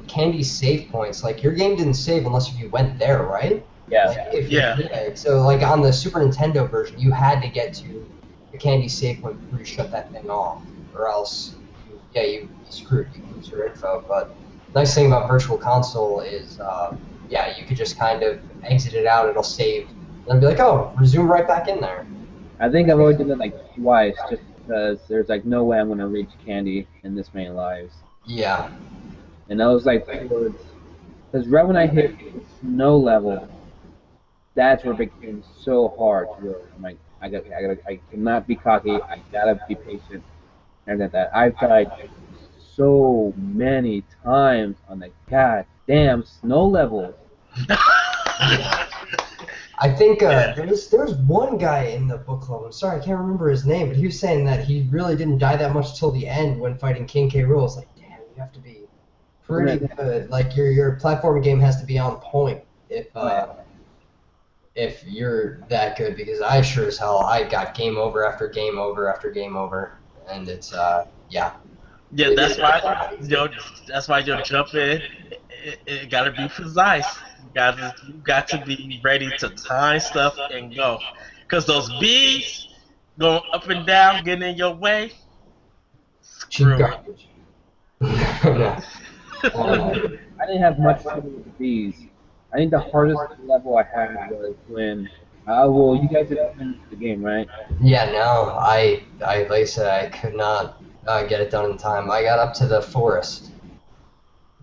Speaker 2: Candy's save points, like your game didn't save unless if you went there, right?
Speaker 3: Yeah.
Speaker 2: Like
Speaker 4: Yeah.
Speaker 2: so like on the Super Nintendo version, you had to get to the Candy save point before you shut that thing off, or else you screwed, you lose your info. But the nice thing about Virtual Console is you could just kind of exit it out, it'll save, and then be like, oh, resume right back in there.
Speaker 3: I think I've only done it like twice, just because there's like no way I'm gonna reach Candy in this many lives.
Speaker 2: Yeah.
Speaker 3: And I was like, because right when I hit the snow level, that's where it became so hard to do it. I'm like, I cannot be cocky. I gotta be patient. And that I've died so many times on the goddamn snow levels.
Speaker 2: I think there's one guy in the book club. I'm sorry, I can't remember his name, but he was saying that he really didn't die that much till the end when fighting King K. Rool. It's like, damn, you have to be pretty good. Like your platform game has to be on point if you're that good. Because I sure as hell I got game over after game over after game over, and it's
Speaker 4: Yeah, that's why that's why your jumping it gotta be precise. You got to be ready to time stuff and go, cause those bees going up and down, getting in your way.
Speaker 2: cheap
Speaker 4: Screw it.
Speaker 2: garbage. Yeah.
Speaker 3: I didn't have much trouble with these. I think the hardest level I had was when, well, you guys didn't finish the game, right?
Speaker 2: Yeah, no, like I said, I could not get it done in time. I got up to the forest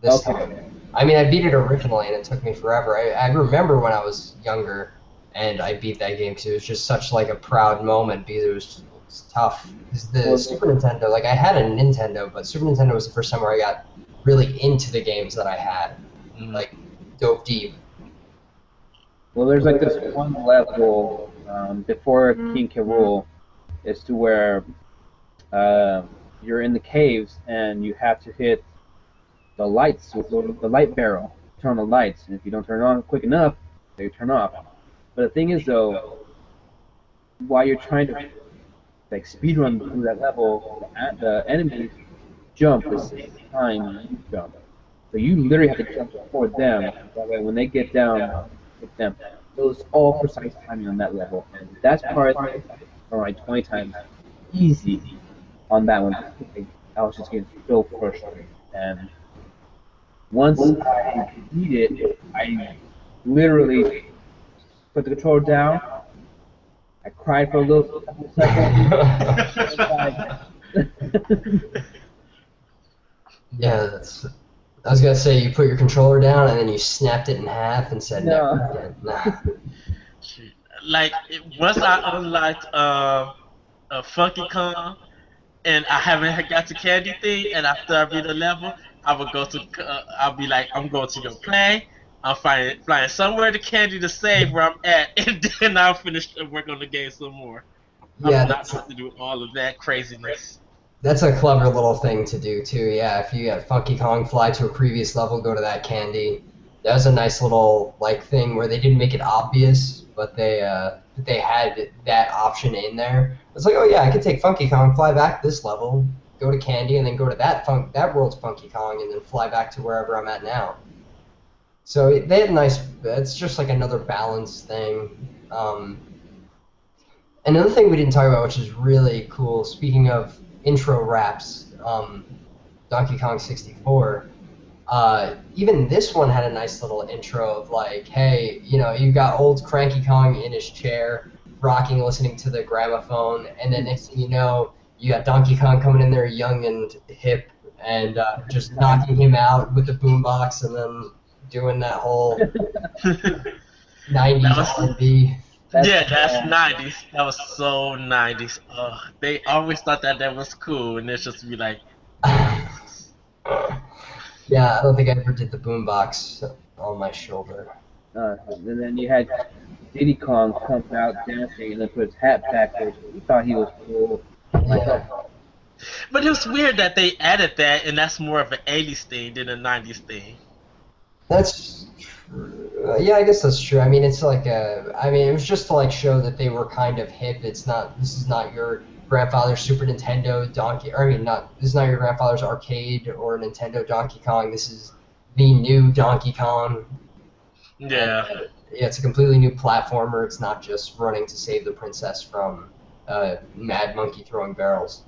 Speaker 2: this time. I mean, I beat it originally, and it took me forever. I remember when I was younger, and I beat that game because it was just such like a proud moment because it was tough. Because the Super Nintendo, like I had a Nintendo, but Super Nintendo was the first time where I got really into the games that I had, like dove deep.
Speaker 3: Well, there's like this one level before King K. Rool, is to where you're in the caves and you have to hit the lights with the light barrel, turn on the lights, and if you don't turn it on quick enough, they turn off. But the thing is, though, while you're trying to like speedrun through that level, the enemies jump the same time you jump. So you literally have to jump before them. That way, when they get down, hit them. So it's all precise timing on that level, and that's probably around 20 times easy on that one. I was just getting so frustrated, and once I beat it, I literally put the controller down. I cried for a couple seconds.
Speaker 2: Yeah, I was gonna say you put your controller down and then you snapped it in half and said
Speaker 3: No.
Speaker 2: never again. Nah.
Speaker 4: Like once I unlocked Funky Kong and I haven't got to Candy thing, and after I beat the level, I would go to I'll be like, I'm going to go play. I'm flying somewhere to Candy to save where I'm at, and then I'll finish and work on the game some more.
Speaker 2: Yeah,
Speaker 4: I'm not about to do all of that craziness.
Speaker 2: that's a clever little thing to do too. Yeah, if you get Funky Kong fly to a previous level, go to that candy. That was a nice little like thing where they didn't make it obvious, but they had that option in there. It's like, oh yeah, I could take Funky Kong, fly back this level, go to Candy, and then go to that world's Funky Kong, and then fly back to wherever I'm at now. So they had a nice. It's just like another balance thing. Another thing we didn't talk about, which is really cool. Speaking of intro raps, Donkey Kong 64. Even this one had a nice little intro of like, hey, you got old Cranky Kong in his chair, rocking, listening to the gramophone, and then next thing you know, you got Donkey Kong coming in there young and hip, and just knocking him out with the boombox, and then doing that whole
Speaker 4: That
Speaker 2: 90s
Speaker 4: was
Speaker 2: R&B.
Speaker 4: yeah, that's 90s. That was so 90s. They always thought that that was cool, and it's just be like,
Speaker 2: Yeah, I don't think I ever did the boombox on my shoulder.
Speaker 3: And then you had Diddy Kong come out dancing and then put his hat backwards. He thought he was cool. Like,
Speaker 2: Yeah,
Speaker 4: but it was weird that they added that, and that's more of an 80s thing than a 90s thing.
Speaker 2: that's true. Yeah, I guess that's true. I mean, it's like I mean, it was just to like show that they were kind of hip. It's not. This is not your grandfather's Super Nintendo Donkey. Or, I mean, not. This is not your grandfather's arcade or Nintendo Donkey Kong. This is the new Donkey Kong. And
Speaker 4: Yeah.
Speaker 2: yeah, it's a completely new platformer. It's not just running to save the princess from Mad Monkey throwing barrels.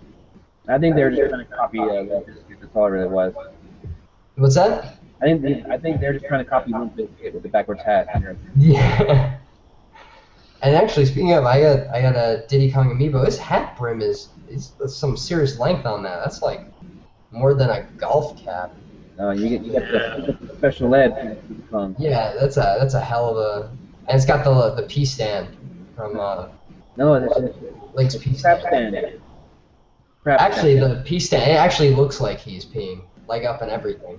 Speaker 3: I think they were just trying to copy Limp Bizkit. That's all it really was.
Speaker 2: What's that?
Speaker 3: I think they're just trying to copy Limp Bizkit with the backwards hat.
Speaker 2: Yeah. And actually, speaking of, I got a Diddy Kong amiibo. His hat brim is some serious length on that. That's like more than a golf cap.
Speaker 3: You get the special ed from Diddy Kong.
Speaker 2: Yeah, that's a hell of a. And it's got the pee stand from
Speaker 3: No, that's
Speaker 2: Link's pee
Speaker 3: crap
Speaker 2: stand.
Speaker 3: stand. Crap
Speaker 2: Actually,
Speaker 3: stand.
Speaker 2: the pee stand, it actually looks like he's peeing, leg up and everything.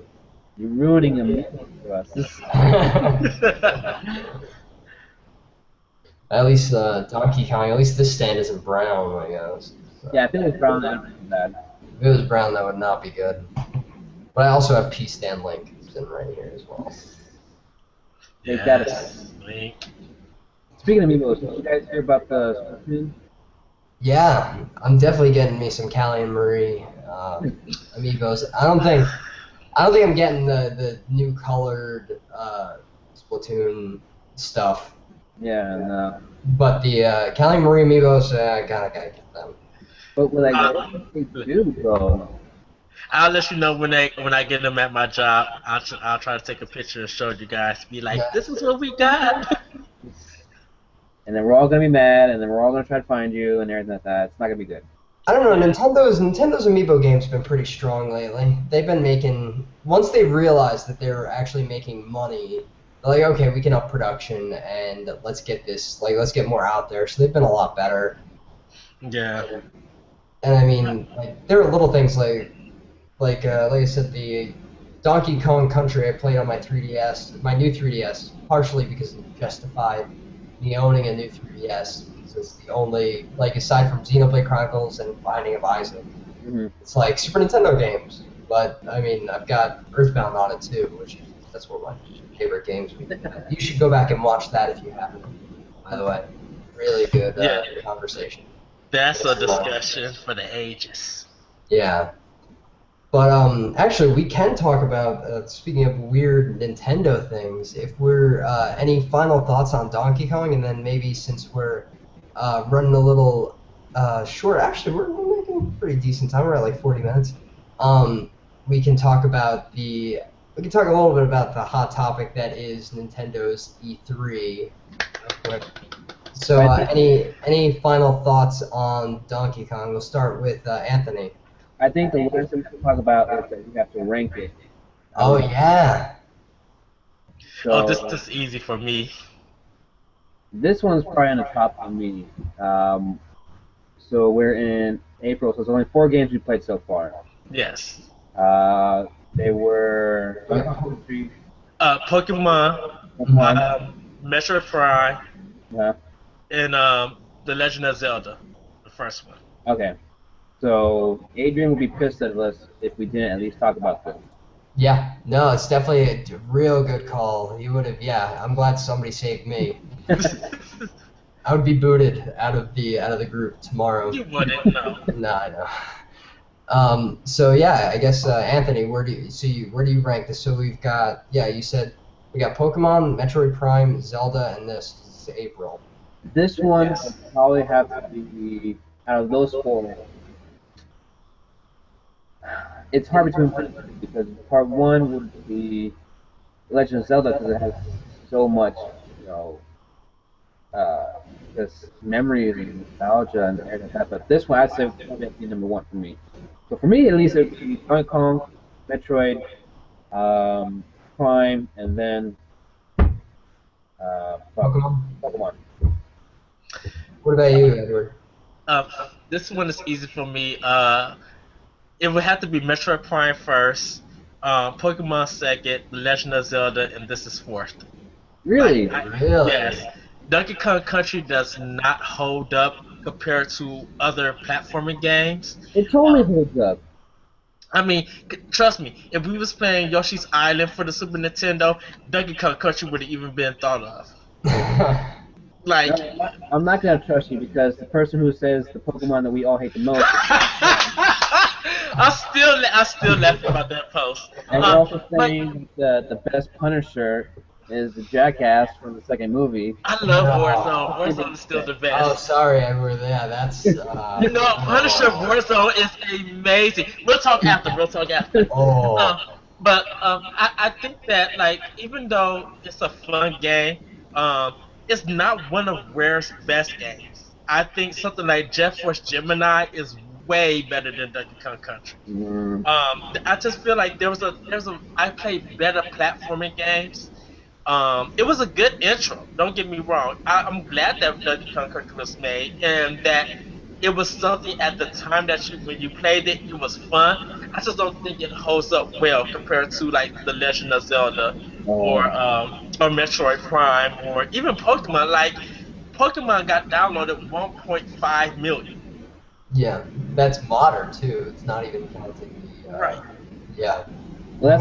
Speaker 3: You're ruining him for us.
Speaker 2: At least Donkey Kong, at least this stand isn't brown, I guess. So,
Speaker 3: Yeah, I think it's brown and bad.
Speaker 2: if it was brown, that would not be good. But I also have P stand Link sitting right here as well.
Speaker 3: They've got it.
Speaker 4: Yes, Link.
Speaker 3: Speaking of amiibos, did you guys hear about the Splatoon?
Speaker 2: Yeah, I'm definitely getting me some Callie and Marie amiibos. I don't think I'm getting the new colored Splatoon stuff.
Speaker 3: Yeah, no.
Speaker 2: But the Callie and Marie amiibos, I gotta get them.
Speaker 3: But what they do though.
Speaker 4: I'll let you know when I get them at my job. I'll try to take a picture and show you guys. Be like,
Speaker 2: Yeah.
Speaker 4: this is what we got.
Speaker 3: And then we're all gonna be mad, and then we're all gonna try to find you, and everything like that. It's not gonna be good.
Speaker 2: I don't know. Nintendo's amiibo game's been pretty strong lately. They've been making once they realized that they were actually making money. They're like, okay, we can up production and let's get more out there. So they've been a lot better.
Speaker 4: Yeah.
Speaker 2: And I mean, like there are little things like I said, the Donkey Kong Country I played on my 3DS, my new 3DS, partially because it justified me owning a new 3DS. Because it's the only, like aside from Xenoblade Chronicles and Binding of Isaac, it's like Super Nintendo games. But I mean, I've got Earthbound on it too, that's one of my favorite games. You should go back and watch that if you haven't. By the way, really good conversation.
Speaker 4: That's a discussion for the ages.
Speaker 2: Yeah. But actually, we can talk about speaking of weird Nintendo things. If we're any final thoughts on Donkey Kong, and then maybe since we're running a little short, actually we're making pretty decent time. We're at like 40 minutes. We can talk about a little bit about the hot topic that is Nintendo's E3. Real quick. So, any final thoughts on Donkey Kong? We'll start with Anthony.
Speaker 3: I think the worst thing to talk about is that you have to rank it.
Speaker 2: Oh yeah.
Speaker 3: So
Speaker 4: This is easy for me.
Speaker 3: this one's probably on the top for me. So we're in April, so it's only 4 games we played so far.
Speaker 4: Yes.
Speaker 3: They were
Speaker 4: Pokemon, Metroid Prime,
Speaker 3: Yeah.
Speaker 4: and The Legend of Zelda, the first one.
Speaker 3: Okay. So Adrian would be pissed at us if we didn't at least talk about this.
Speaker 2: Yeah, no, it's definitely a real good call. You would have, yeah. I'm glad somebody saved me. I would be booted out of the group tomorrow.
Speaker 4: You wouldn't know.
Speaker 2: Nah, I know. So yeah, I guess Anthony, where do you rank this? So we've got, yeah, you said we got Pokemon, Metroid Prime, Zelda, and this is April.
Speaker 3: This one would probably have to be out of those 4. It's hard between 1 and 2 because part 1 would be Legend of Zelda because it has so much, just memories and nostalgia and everything like that. But this one, I'd say, would probably be number 1 for me. So for me, at least, it would be Donkey Kong, Metroid, Prime, and then
Speaker 2: Pokemon.
Speaker 3: Pokemon.
Speaker 2: What about you, Edward?
Speaker 4: This one is easy for me. It would have to be Metroid Prime first, Pokemon second, The Legend of Zelda, and this is fourth.
Speaker 3: Really?
Speaker 2: Really?
Speaker 4: Yes, Donkey Kong Country does not hold up compared to other platforming games.
Speaker 3: It totally holds up.
Speaker 4: I mean, trust me, if we was playing Yoshi's Island for the Super Nintendo, Donkey Kong Country would have even been thought of. Like,
Speaker 3: No, I'm not gonna trust you because the person who says the Pokemon that we all hate the most,
Speaker 4: I still laugh about that post.
Speaker 3: and we're also
Speaker 4: But
Speaker 3: saying that the best Punisher is the jackass from the second movie.
Speaker 4: I love
Speaker 2: No.
Speaker 4: Warzone. Warzone is still the
Speaker 2: Oh,
Speaker 4: best.
Speaker 2: sorry, Edward. Yeah, that's.
Speaker 4: You know, Punisher Warzone is amazing. We'll talk after. We'll talk after.
Speaker 2: Oh.
Speaker 4: I think that like even though it's a fun game, it's not one of Rare's best games. I think something like Jet Force Gemini is way better than Donkey Kong Country.
Speaker 3: Mm.
Speaker 4: I just feel like I played better platforming games. It was a good intro. Don't get me wrong. I'm glad that Donkey Kong Country was made and that it was something at the time that when you played it, it was fun. I just don't think it holds up well compared to like The Legend of Zelda or Metroid Prime or even Pokemon. Like Pokemon got downloaded 1.5 million.
Speaker 2: Yeah, that's modern too. It's not even counting the.
Speaker 4: Right.
Speaker 2: Yeah.
Speaker 3: Well,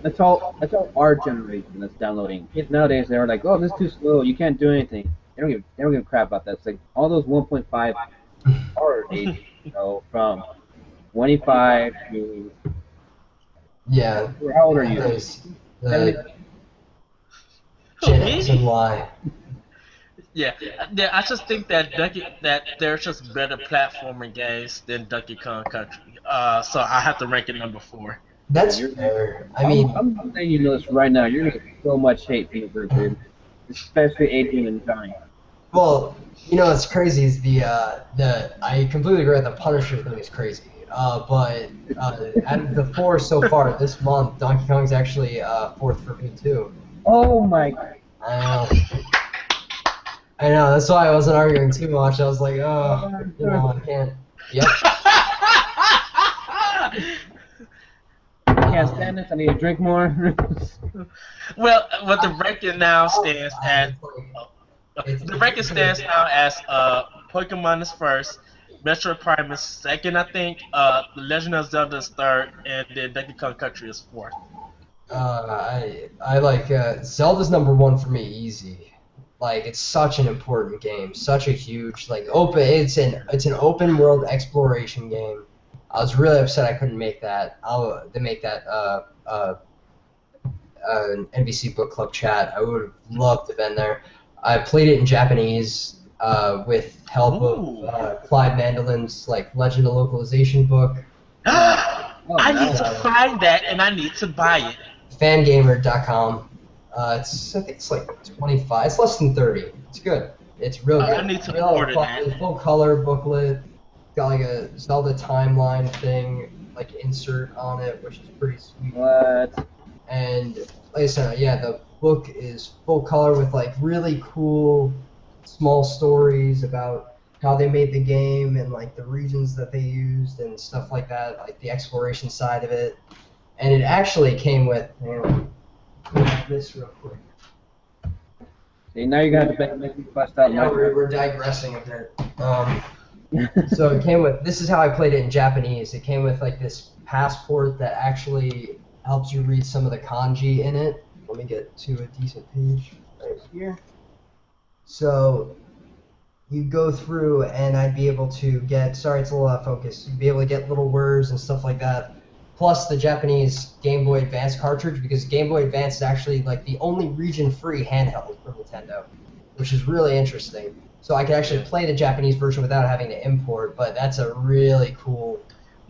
Speaker 3: that's all our generation that's downloading. Kids nowadays they're like, oh, this is too slow. You can't do anything. They don't give a crap about that. It's like all those 1.5 are age, from 25 to.
Speaker 2: Yeah.
Speaker 3: How old are you?
Speaker 2: There's the
Speaker 3: 70?
Speaker 2: Gen
Speaker 4: Me?
Speaker 2: X and Y.
Speaker 4: Yeah, I just think that there's just better platforming games than Donkey Kong Country. So I have to rank it number 4.
Speaker 2: That's fair. I mean,
Speaker 3: I'm letting you know this right now. You're gonna get so much hate from the group, dude. Especially Adrian and Johnny.
Speaker 2: well, what's crazy is I completely agree that the Punisher thing is crazy. But out of the 4 so far this month, Donkey Kong's actually 4th for me too.
Speaker 3: Oh my!
Speaker 2: I know. I know. That's why I wasn't arguing too much. I was like, I can't. Yep.
Speaker 3: I can't stand this. I need to drink more.
Speaker 4: Well, the ranking now stands at Pokemon is first, Metroid Prime is second, I think. The Legend of Zelda is third, and then Donkey Kong Country is fourth.
Speaker 2: I like Zelda's number 1 for me, easy. Like it's such an important game, such a huge open. It's an open world exploration game. I was really upset I couldn't make that. To make that NVC book club chat. I would have loved to have been there. I played it in Japanese with help of Clyde Mandelin's Legend of Localization book.
Speaker 4: I need to find that and I need to buy it.
Speaker 2: Fangamer.com. I think it's like 25. It's less than 30. It's good. It's real good.
Speaker 4: I need to order that.
Speaker 2: Full color booklet. Got a Zelda timeline thing, insert on it, which is pretty sweet.
Speaker 3: What?
Speaker 2: And like I said, yeah, the book is full color with really cool small stories about how they made the game and the regions that they used and stuff like that, the exploration side of it. And it actually came with this real quick.
Speaker 3: See, now you're gonna have to make me bust out my.
Speaker 2: We're digressing a bit. So it came with. This is how I played it in Japanese. It came with this passport that actually helps you read some of the kanji in it. Let me get to a decent page right here. So you go through, and I'd be able to get. Sorry, it's a little out of focus. You'd be able to get little words and stuff like that. Plus the Japanese Game Boy Advance cartridge, because Game Boy Advance is actually the only region-free handheld for Nintendo, which is really interesting. So I can actually play the Japanese version without having to import, but that's a really cool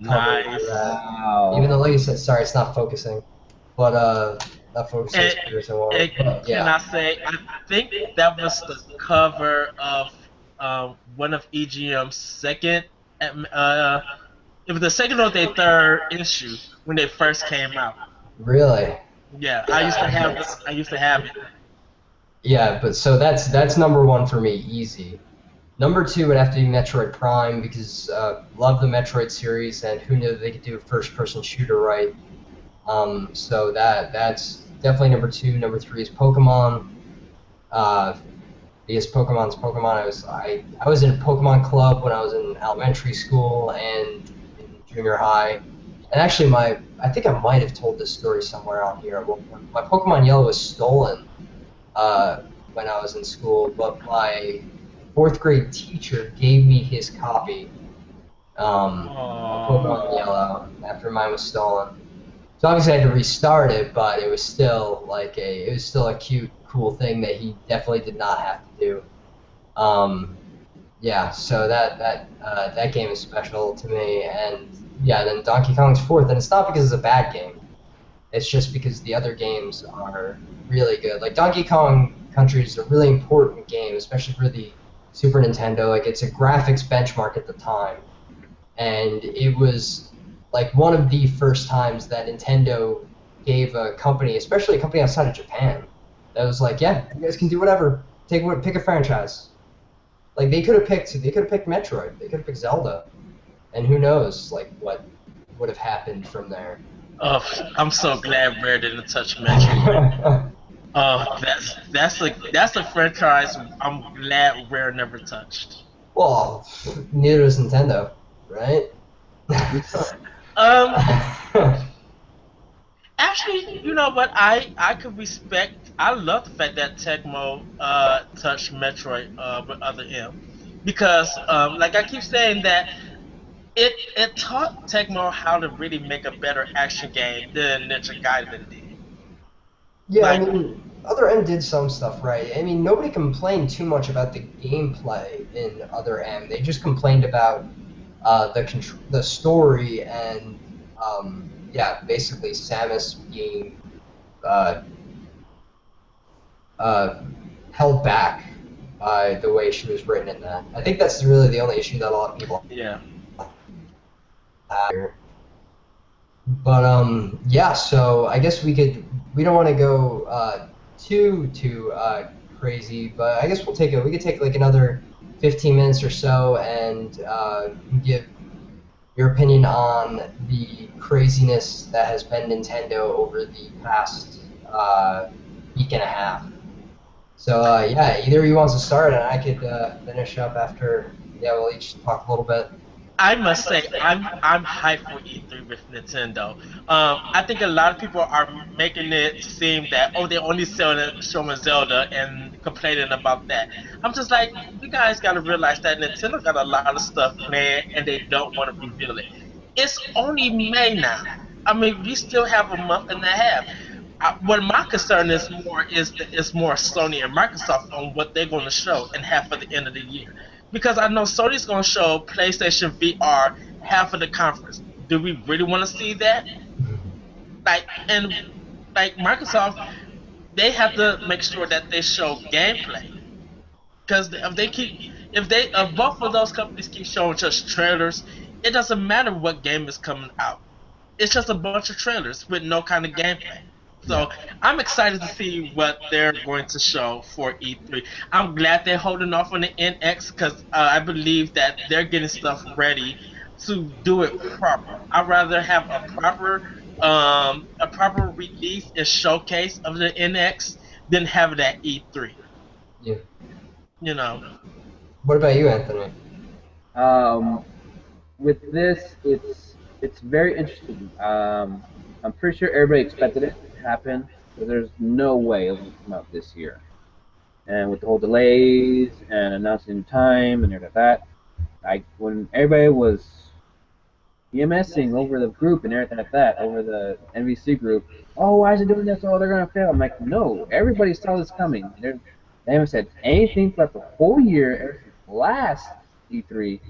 Speaker 2: cover
Speaker 4: Nice.
Speaker 2: for that.
Speaker 3: Wow.
Speaker 2: Even though, like you said, sorry, it's not focusing, but not focusing as clear as I want. But,
Speaker 4: Can I say, I think that was the cover of one of EGM's second, it was the second or their third issue when they first came out.
Speaker 2: Really?
Speaker 4: Yeah, I used to have it. I used to have it.
Speaker 2: Yeah, but so that's number one for me, easy. Number two would have to be Metroid Prime because love the Metroid series, and who knew they could do a first-person shooter right. So that's definitely number two. Number three is Pokemon. Uh, because Pokemon's Pokemon. I was in a Pokemon club when I was in elementary school and in junior high. And actually, I think I might have told this story somewhere on here. Well, my Pokemon Yellow was stolen when I was in school, but my fourth grade teacher gave me his copy of Pokemon
Speaker 4: Oh,
Speaker 2: Yellow after mine was stolen. So obviously I had to restart it, but it was still a cute, cool thing that he definitely did not have to do. Um, yeah, so that game is special to me, and yeah, then Donkey Kong's fourth, and it's not because it's a bad game. It's just because the other games are really good. Like Donkey Kong Country is a really important game, especially for the Super Nintendo. Like it's a graphics benchmark at the time, and it was like one of the first times that Nintendo gave a company, especially a company outside of Japan, that was like, yeah, you guys can do whatever. Pick a franchise. Like they could have picked Metroid, they could have picked Zelda, and who knows like what would have happened from there.
Speaker 4: I'm so glad Rare didn't touch Metroid. Oh, that's a franchise I'm glad Rare never touched.
Speaker 2: Well, neither is Nintendo, right?
Speaker 4: Um, Actually, you know what? I could respect. I love the fact that Tecmo touched Metroid with other M, because like I keep saying that it taught Tecmo how to really make a better action game than Ninja Gaiden did.
Speaker 2: Yeah, I
Speaker 4: Like,
Speaker 2: mean, Other M did some stuff right. I mean, nobody complained too much about the gameplay in Other M. They just complained about the story and yeah, basically Samus being uh, uh, held back by the way she was written in that. I think that's really the only issue that a lot of people
Speaker 4: yeah,
Speaker 2: have here. But yeah, so I guess we don't want to go too crazy, but I guess we could take like another 15 minutes or so and give your opinion on the craziness that has been Nintendo over the past week and a half. So yeah, either of you wants to start, and I could finish up after. Yeah, we'll each talk a little bit.
Speaker 4: I must say I'm hyped for E3 with Nintendo. I think a lot of people are making it seem that, oh, they're only showing Zelda and complaining about that. I'm just like, you guys got to realize that Nintendo got a lot of stuff planned and they don't want to reveal it. It's only May now. I mean, we still have a month and a half. What my concern is more Sony and Microsoft on what they're going to show in half of the end of the year, because I know Sony's going to show PlayStation VR half of the conference. Do we really want to see that? And like Microsoft, they have to make sure that they show gameplay, because if both of those companies keep showing just trailers, it doesn't matter what game is coming out. It's just a bunch of trailers with no kind of gameplay.
Speaker 2: Yeah.
Speaker 4: So I'm excited to see what they're going to show for E3. I'm glad they're holding off on the NX, because I believe that they're getting stuff ready to do it proper. I'd rather have a proper release and showcase of the NX than have it at E3.
Speaker 2: Yeah.
Speaker 4: You know.
Speaker 2: What about you, Anthony?
Speaker 3: Um, with this, it's very interesting. I'm pretty sure everybody expected it to happen, but there's no way it was going to come out this year. And with the whole delays and announcing in time and everything like that, like when everybody was EMSing over the group and everything like that, over the NVC group, oh, why is it doing this? Oh, they're going to fail. I'm like, no, everybody saw this coming. They haven't said anything throughout the whole year ever since last E3,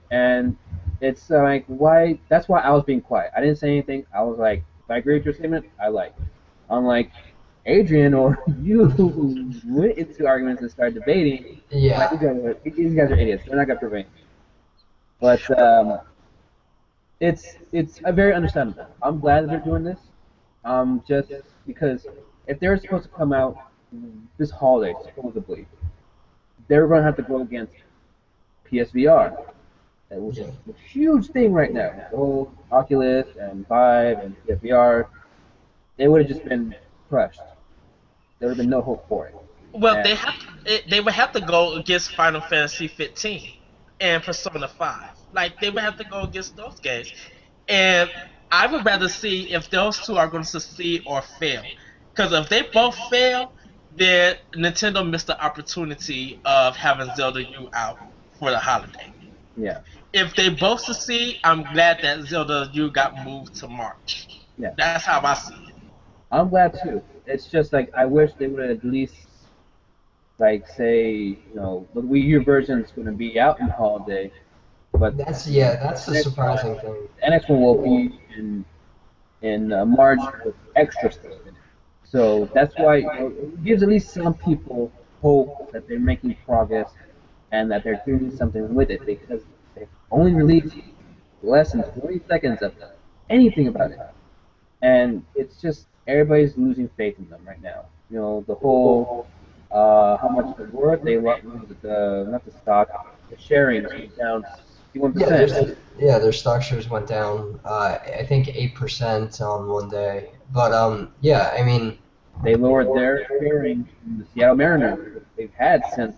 Speaker 3: and it's like, why? That's why I was being quiet. I didn't say anything. I was like, if I agree with your statement, I like. Unlike Adrian or you, who went into arguments and started debating, like,
Speaker 2: Yeah.
Speaker 3: these guys are idiots. They're not gonna prevent. But it's very understandable. I'm glad that they're doing this. Just because if they're supposed to come out this holiday, supposedly, they're going to have to go against PSVR, which is
Speaker 2: Yeah.
Speaker 3: a huge thing right now. The whole Oculus and Vive and PSVR, they would have just been crushed. There would have been no hope for it.
Speaker 4: Well,
Speaker 3: And
Speaker 4: they would have to go against Final Fantasy 15 and Persona 5. Like they would have to go against those games, and I would rather see if those two are going to succeed or fail. Because if they both fail, then Nintendo missed the opportunity of having Zelda U out for the holiday.
Speaker 3: yeah,
Speaker 4: If they both succeed, I'm glad that Zelda U got moved to March.
Speaker 3: yeah,
Speaker 4: That's how I see it.
Speaker 3: I'm glad too. It's just like I wish they would at least like say the Wii U version is going to be out in the holiday, but
Speaker 2: That's
Speaker 3: the
Speaker 2: the
Speaker 3: next one,
Speaker 2: surprising thing.
Speaker 3: the next one will be in March with extra stuff in it. So that's why it gives at least some people hope that they're making progress and that they're doing something with it because they've only released less than 20 seconds of anything about it. And it's just everybody's losing faith in them right now. The whole how much they're worth, the not the stock, the sharings went down
Speaker 2: Yeah,
Speaker 3: 61%.
Speaker 2: their stock shares went down. I think 8% on one day. But yeah, I mean,
Speaker 3: They lowered their sharing in the Seattle Mariners, which they've had since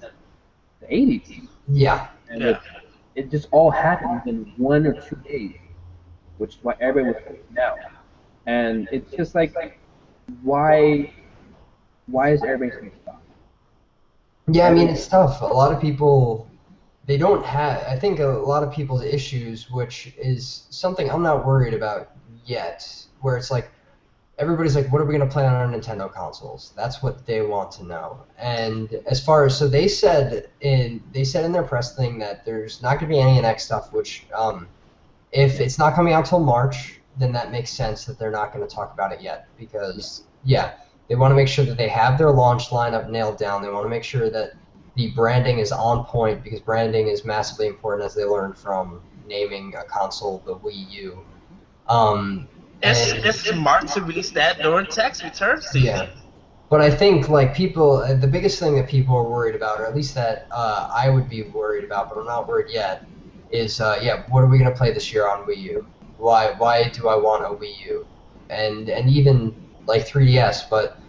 Speaker 3: the 80s.
Speaker 2: yeah,
Speaker 3: And
Speaker 4: Yeah.
Speaker 3: it just all happened within 1 or 2 days, which is why everybody was freaking out. And it's just like, why why is everybody so shocked?
Speaker 2: yeah. I mean,
Speaker 3: Every
Speaker 2: it's tough. A lot of people they don't have. I think a lot of people's issues, which is something I'm not worried about yet, where it's like everybody's like, what are we going to play on our Nintendo consoles? That's what they want to know. And as far as so they said in their press thing that there's not going to be any NX stuff, which if it's not coming out till March, then that makes sense that they're not going to talk about it yet because yeah, they want to make sure that they have their launch lineup nailed down. They want to make sure that the branding is on point because branding is massively important as they learned from naming a console the Wii U.
Speaker 4: It's
Speaker 2: And
Speaker 4: smart to release that during tax return season.
Speaker 2: yeah, but I think like people, the biggest thing that people are worried about, or at least that I would be worried about, but I'm not worried yet, is yeah, what are we gonna play this year on Wii U? Why do I want a Wii U? And even like 3DS, but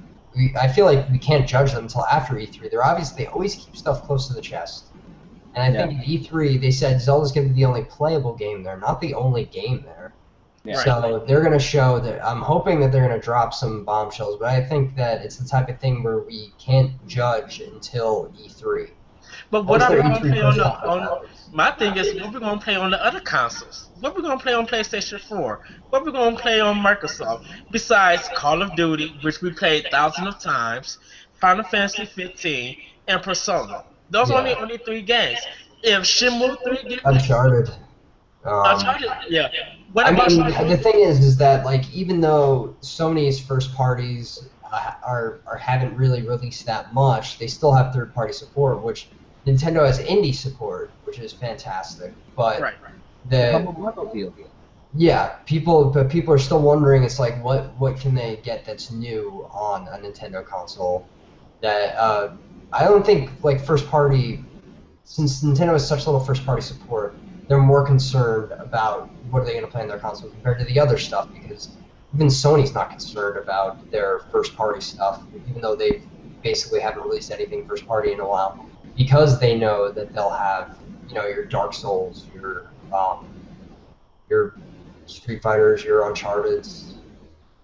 Speaker 2: I feel like we can't judge them until after E3. They always keep stuff close to the chest. And I
Speaker 3: Yeah,
Speaker 2: think at E3 they said Zelda's gonna be the only playable game there, not the only game there.
Speaker 3: yeah.
Speaker 4: Right.
Speaker 2: So they're going to show that. I'm hoping that they're going to drop some bombshells, but I think that it's the type of thing where we can't judge until E3.
Speaker 4: But what
Speaker 2: Once
Speaker 4: are
Speaker 2: their
Speaker 4: we gonna
Speaker 2: E3
Speaker 4: play on
Speaker 2: press
Speaker 4: the
Speaker 2: conference
Speaker 4: on?
Speaker 2: happens.
Speaker 4: My thing is, what we gonna play on the other consoles? What we gonna play on PlayStation 4? What we gonna play on Microsoft? Besides Call of Duty, which we played thousands of times, Final Fantasy 15, and Persona. Those are
Speaker 2: Yeah,
Speaker 4: only three games. If Shenmue 3 get
Speaker 2: Uncharted.
Speaker 4: Uncharted, yeah. What
Speaker 2: I
Speaker 4: about
Speaker 2: mean, the
Speaker 4: Shenmue?
Speaker 2: thing is that like even though Sony's first parties are haven't really released that much, they still have third party support, which Nintendo has indie support, which is fantastic. But
Speaker 4: Right.
Speaker 3: The
Speaker 2: the
Speaker 3: Humble Bundle deal.
Speaker 2: yeah, but people are still wondering. It's like, what can they get that's new on a Nintendo console? That I don't think like first party, since Nintendo has such little first party support, they're more concerned about what are they going to play on their console compared to the other stuff because even Sony's not concerned about their first party stuff, even though they basically haven't released anything first party in a while, because they know that they'll have your Dark Souls, your Street Fighters, your Uncharted's,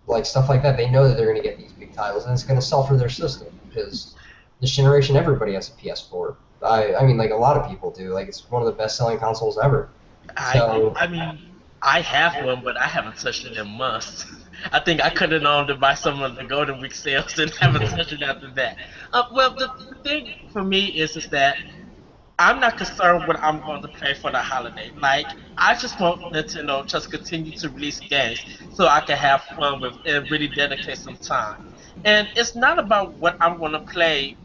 Speaker 2: like stuff like that. They know that they're going to get these big titles, and it's going to sell for their system because this generation everybody has a PS4. I mean, like a lot of people do. Like it's one of the best-selling consoles ever. So
Speaker 4: I mean, I have one, but I haven't touched it in months. I think I could have known to buy some of the Golden Week sales and haven't touched it after that. Well, the thing for me is that I'm not concerned what I'm going to play for the holiday. Like, I just want Nintendo just continue to release games so I can have fun with and really dedicate some time. And it's not about what I'm going to play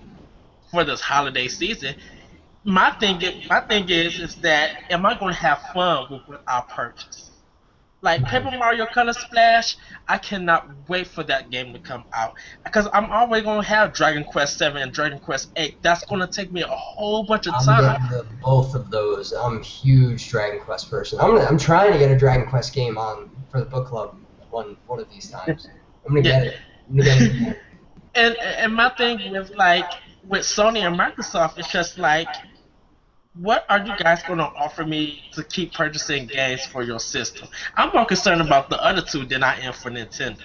Speaker 4: for this holiday season. My thing is that am I going to have fun with what I purchase? Like Paper Mario Color Splash, I cannot wait for that game to come out because I'm already gonna have Dragon Quest 7 and Dragon Quest 8. That's gonna take me a whole bunch of
Speaker 2: I'm
Speaker 4: time.
Speaker 2: getting both of those. I'm a huge Dragon Quest person. I'm trying to get a Dragon Quest game on for the book club one of these times. I'm gonna
Speaker 4: Yeah,
Speaker 2: get it. I'm gonna get it again.
Speaker 4: and my thing with with Sony and Microsoft is just like, what are you guys gonna offer me to keep purchasing games for your system? I'm more concerned about the other two than I am for Nintendo.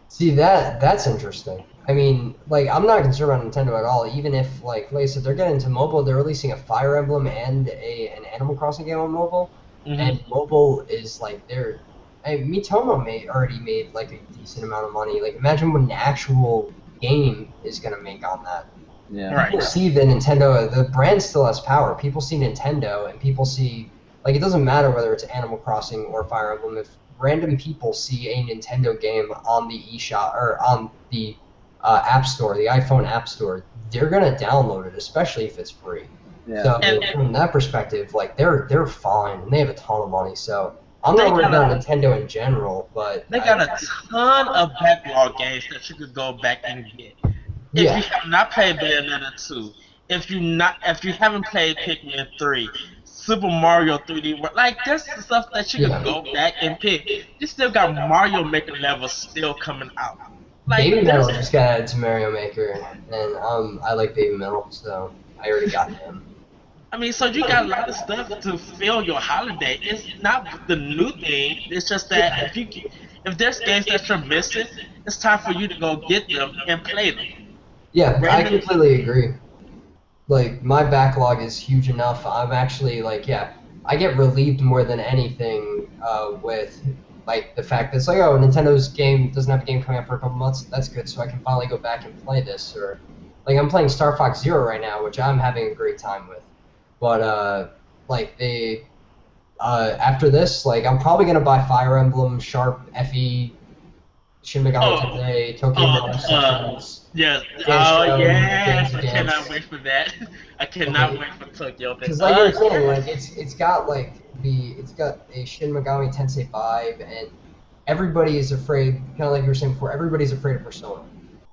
Speaker 2: See that's interesting. I mean, like I'm not concerned about Nintendo at all. Even if like I said, they're getting into mobile, they're releasing a Fire Emblem and an Animal Crossing game on mobile, and
Speaker 4: Hmm.
Speaker 2: mobile is like they're. Mitomo already made like a decent amount of money. Like imagine what an actual game is gonna make on that.
Speaker 3: Yeah.
Speaker 4: Right.
Speaker 2: People see the Nintendo, the brand still has power. People see Nintendo, and people see like it doesn't matter whether it's Animal Crossing or Fire Emblem. If random people see a Nintendo game on the eShop or on the App Store, the iPhone App Store, they're gonna download it, especially if it's free.
Speaker 3: Yeah.
Speaker 2: So
Speaker 4: And
Speaker 2: from that perspective, like they're fine and they have a ton of money. So I'm
Speaker 4: they
Speaker 2: not worried
Speaker 4: got
Speaker 2: about
Speaker 4: a
Speaker 2: Nintendo in general, but
Speaker 4: they got a ton of backlog games that you could go back and get. If you
Speaker 2: yeah,
Speaker 4: have not played Bayonetta 2, if you haven't played Pikmin 3, Super Mario 3D World, like there's stuff that you could
Speaker 2: yeah.
Speaker 4: go back and pick. You still got Mario Maker levels still coming out. Like
Speaker 2: Baby
Speaker 4: there's
Speaker 2: Metal just got added to Mario Maker, and I like Baby Metal, so I already got him.
Speaker 4: I mean, so you got a lot of stuff to fill your holiday. It's not the new thing. It's just that if there's games that you're missing, it's time for you to go get them and play them.
Speaker 2: Yeah, I
Speaker 4: Random.
Speaker 2: completely agree. Like my backlog is huge enough. I'm actually like, yeah, I get relieved more than anything with like the fact that it's like, oh, Nintendo's game doesn't have a game coming out for a couple months. That's good, so I can finally go back and play this. Or like I'm playing Star Fox Zero right now, which I'm having a great time with. But like they after this, like I'm probably gonna buy Fire Emblem, Sharp, FE, Shin Megami
Speaker 4: Oh,
Speaker 2: Tensei, Tokyo
Speaker 4: oh,
Speaker 2: Mirage Sessions,
Speaker 4: yes.
Speaker 2: Dance
Speaker 4: Oh,
Speaker 2: Gem,
Speaker 4: yes.
Speaker 2: Games
Speaker 4: I cannot
Speaker 2: Against.
Speaker 4: wait for that. I cannot
Speaker 2: Okay,
Speaker 4: wait for Tokyo.
Speaker 2: because like you were saying,
Speaker 4: Yes.
Speaker 2: like it's got like it's got a Shin Megami Tensei vibe, and everybody is afraid. Kind of like you were saying before, everybody's afraid of Persona.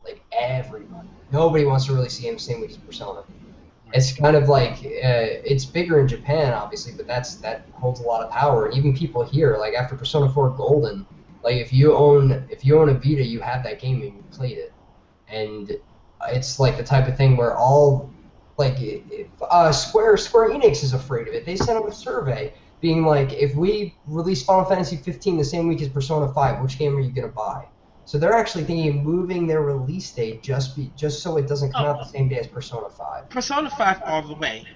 Speaker 2: Like everybody, nobody wants to really see him same week as Persona. It's kind of like it's bigger in Japan, obviously, but that holds a lot of power. And even people here, like after Persona 4 Golden, like if you own a Vita, you have that game and you played it, and it's like the type of thing where all like Square Enix is afraid of it. They sent out a survey being like, if we release Final Fantasy 15 the same week as Persona 5, which game are you gonna buy? So they're actually thinking of moving their release date just so it doesn't come out the
Speaker 4: Oh,
Speaker 2: same day as Persona 5.
Speaker 4: Persona 5 all the way.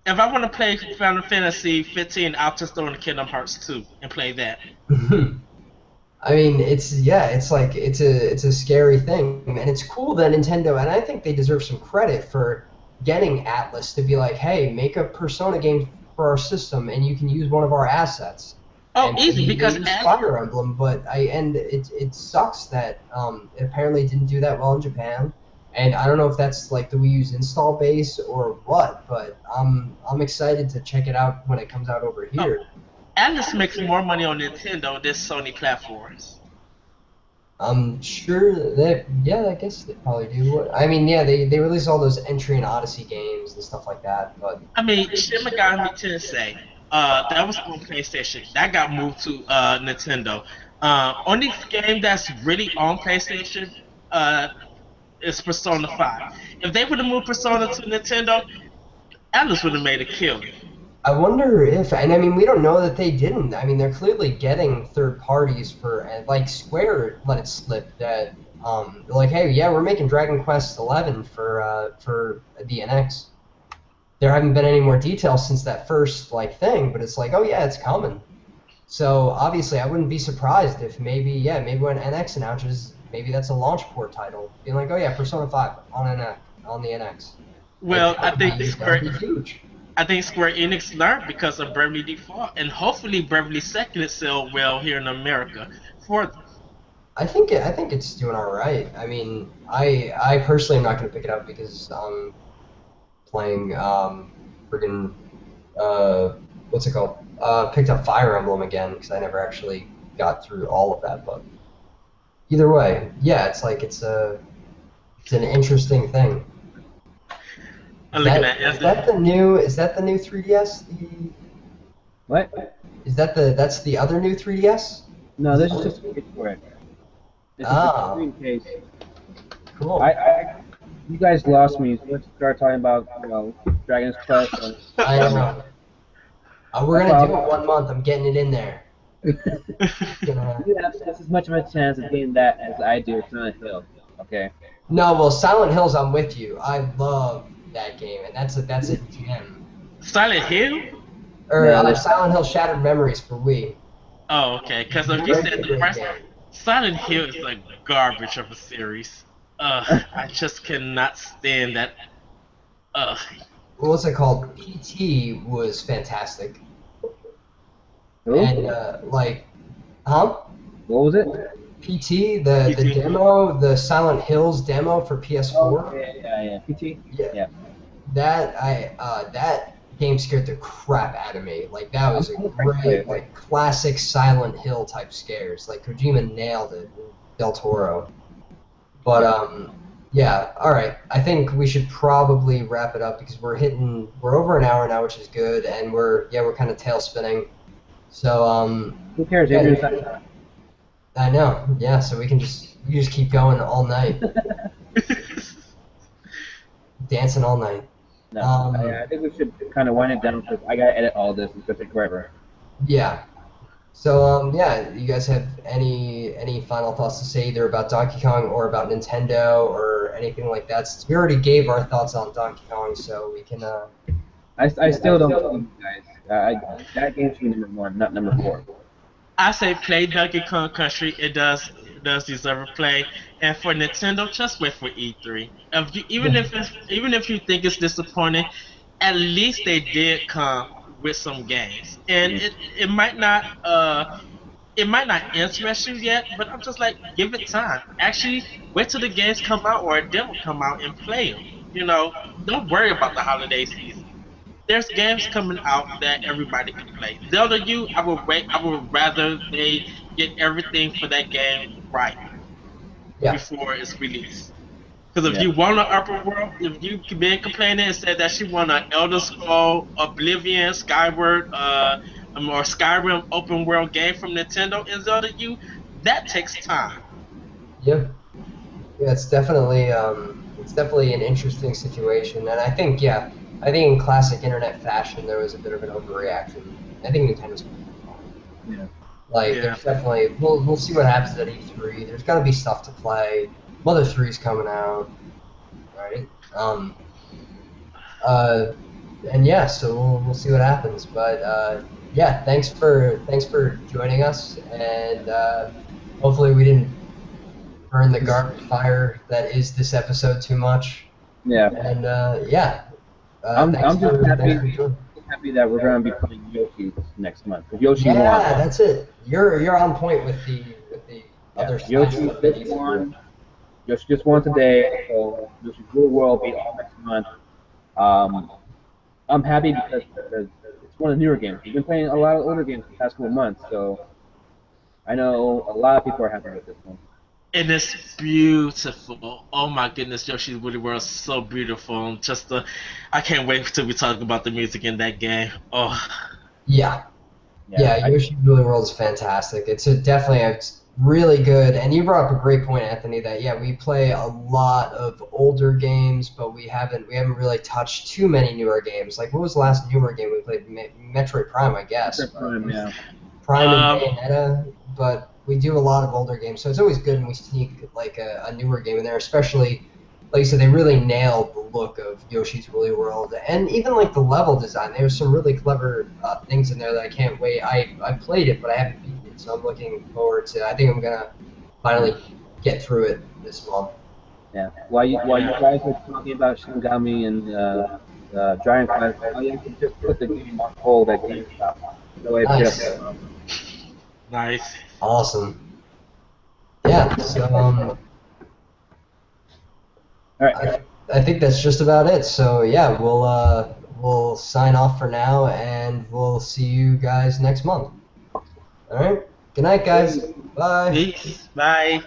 Speaker 4: If I want to play Final Fantasy 15, I'll just throw in Kingdom Hearts 2 and play that.
Speaker 2: I mean, it's like it's a scary thing, and it's cool that Nintendo, and I think they deserve some credit for getting Atlas to be like, hey, make a Persona game for our system, and you can use one of our assets.
Speaker 4: Oh,
Speaker 2: And
Speaker 4: easy,
Speaker 2: they
Speaker 4: because
Speaker 2: used Fire Emblem, but it sucks that it apparently didn't do that well in Japan, and I don't know if that's like the Wii U's install base or what, but I'm excited to check it out when it comes out over
Speaker 4: oh,
Speaker 2: here.
Speaker 4: Atlas makes more money on Nintendo than Sony platforms.
Speaker 2: I'm sure that yeah, I guess they probably do. I mean, yeah, they release all those Entry and Odyssey games and stuff like that, but
Speaker 4: I mean, Shin Megami Tensei, that was on PlayStation. That got moved to Nintendo. Only game that's really on PlayStation uh, is Persona 5. If they would have moved Persona to Nintendo, Atlas would have made a killing.
Speaker 2: I wonder if, and I mean, we don't know that they didn't. I mean, they're clearly getting third parties for, and like Square let it slip that, they're like, hey, yeah, we're making Dragon Quest 11 for the NX. There haven't been any more details since that first like thing, but it's like, oh yeah, it's coming. So obviously, I wouldn't be surprised if maybe when NX announces, maybe that's a launch port title, being like, oh yeah, Persona 5 on the NX. Like
Speaker 4: Well,
Speaker 2: that would be huge.
Speaker 4: I think Square Enix learned because of Bravely Default, and hopefully Bravely Second sell well here in America for them.
Speaker 2: I think it's doing all right. I mean, I personally am not going to pick it up because I'm playing friggin' uh what's it called? Picked up Fire Emblem again because I never actually got through all of that. But either way, yeah, it's like it's an interesting thing.
Speaker 4: I'm looking at
Speaker 2: Is that the new 3DS?
Speaker 3: What?
Speaker 2: That's the other new 3DS?
Speaker 3: No, this is just a case for it. This is just a screen case.
Speaker 2: Cool.
Speaker 3: You guys lost me. Let's start talking about Dragon's Quest. And,
Speaker 2: I know. We're gonna do it 1 month. I'm getting it in there.
Speaker 3: You have just as much of a chance of getting that as I do with Silent Hill. Okay.
Speaker 2: No, well, Silent Hills, I'm with you. I love that game, and that's a gem.
Speaker 4: Silent Hill?
Speaker 2: Or Silent Hill Shattered Memories for Wii.
Speaker 4: Oh, okay. Because if you said the first Silent Hill is like garbage of a series. I just cannot stand that.
Speaker 2: What was it called? PT was fantastic.
Speaker 3: Who?
Speaker 2: And huh?
Speaker 3: What was it?
Speaker 2: PT, the
Speaker 4: PT.
Speaker 2: demo, the Silent Hills demo for PS4.
Speaker 3: Oh, yeah. PT.
Speaker 2: Yeah. That game scared the crap out of me. Like that was a great, like classic Silent Hill type scares. Like Kojima nailed it, Del Toro. But yeah, all right. I think we should probably wrap it up because we're over an hour now, which is good, and we're kind of tail spinning. So
Speaker 3: Who cares?
Speaker 2: yeah, I know. Yeah, so we can just keep going all night, dancing all night.
Speaker 3: No, I think we should kind of wind it down because I gotta edit all this. It's gonna take forever.
Speaker 2: Yeah. So yeah, you guys have any final thoughts to say either about Donkey Kong or about Nintendo or anything like that? Since we already gave our thoughts on Donkey Kong, so we can.
Speaker 3: I still don't believe you guys. That game should be number 1, not number 4.
Speaker 4: I say play Donkey Kong Country. It does deserve a play. And for Nintendo, just wait for E3. Even if you think it's disappointing, at least they did come with some games. And it might not interest you yet, but I'm just like, give it time. Actually, wait till the games come out or a demo come out and play them. Don't worry about the holiday season. There's games coming out that everybody can play. Zelda U, I would rather they get everything for that game right before it's released. Because if you want an open world, if you been complaining and said that you want an Elder Scroll, Oblivion, Skyward, or Skyrim open world game from Nintendo and Zelda U, that takes time.
Speaker 2: Yeah, it's definitely an interesting situation, and I think in classic internet fashion there was a bit of an overreaction. I think Nintendo's
Speaker 3: Yeah.
Speaker 2: There's definitely we'll see what happens at E3. There's got to be stuff to play. Mother 3's coming out, right? And yeah, so we'll see what happens. But yeah, thanks for joining us, and hopefully we didn't burn the garbage fire that is this episode too much.
Speaker 3: Yeah.
Speaker 2: And yeah,
Speaker 3: I'm just happy that we're going to be playing Yoshi next month. Yoshi won.
Speaker 2: Yeah, that's it. You're on point with the other
Speaker 3: Yoshi just won. Yoshi just won today, so Yoshi's Woolly World will be all next month. I'm happy because it's one of the newer games. We've been playing a lot of older games the past couple months, so I know a lot of people are happy with this one.
Speaker 4: And it's beautiful. Oh my goodness, Yoshi's Woolly World is so beautiful. I can't wait till we talk about the music in that game. Oh.
Speaker 2: Yeah, Yoshi's Woolly World is fantastic. It's definitely really good. And you brought up a great point, Anthony. That we play a lot of older games, but we haven't really touched too many newer games. Like, what was the last newer game we played? Metroid Prime, I guess.
Speaker 3: Metroid Prime, yeah.
Speaker 2: Prime and Bayonetta, but we do a lot of older games, so it's always good when we sneak like a newer game in there, especially, like you said, they really nailed the look of Yoshi's Woolly World, and even like the level design. There's some really clever things in there that I can't wait. I played it, but I haven't beaten it, so I'm looking forward to. I think I'm gonna finally get through it this month.
Speaker 3: Yeah. While you guys are talking about Shingami and Giant Quest, you can just put the game on hold at GameStop.
Speaker 2: Nice.
Speaker 4: Nice.
Speaker 2: Awesome. Yeah. So
Speaker 3: all right.
Speaker 2: I think that's just about it. So yeah, we'll sign off for now, and we'll see you guys next month. All right. Good night, guys. Bye.
Speaker 4: Peace. Bye.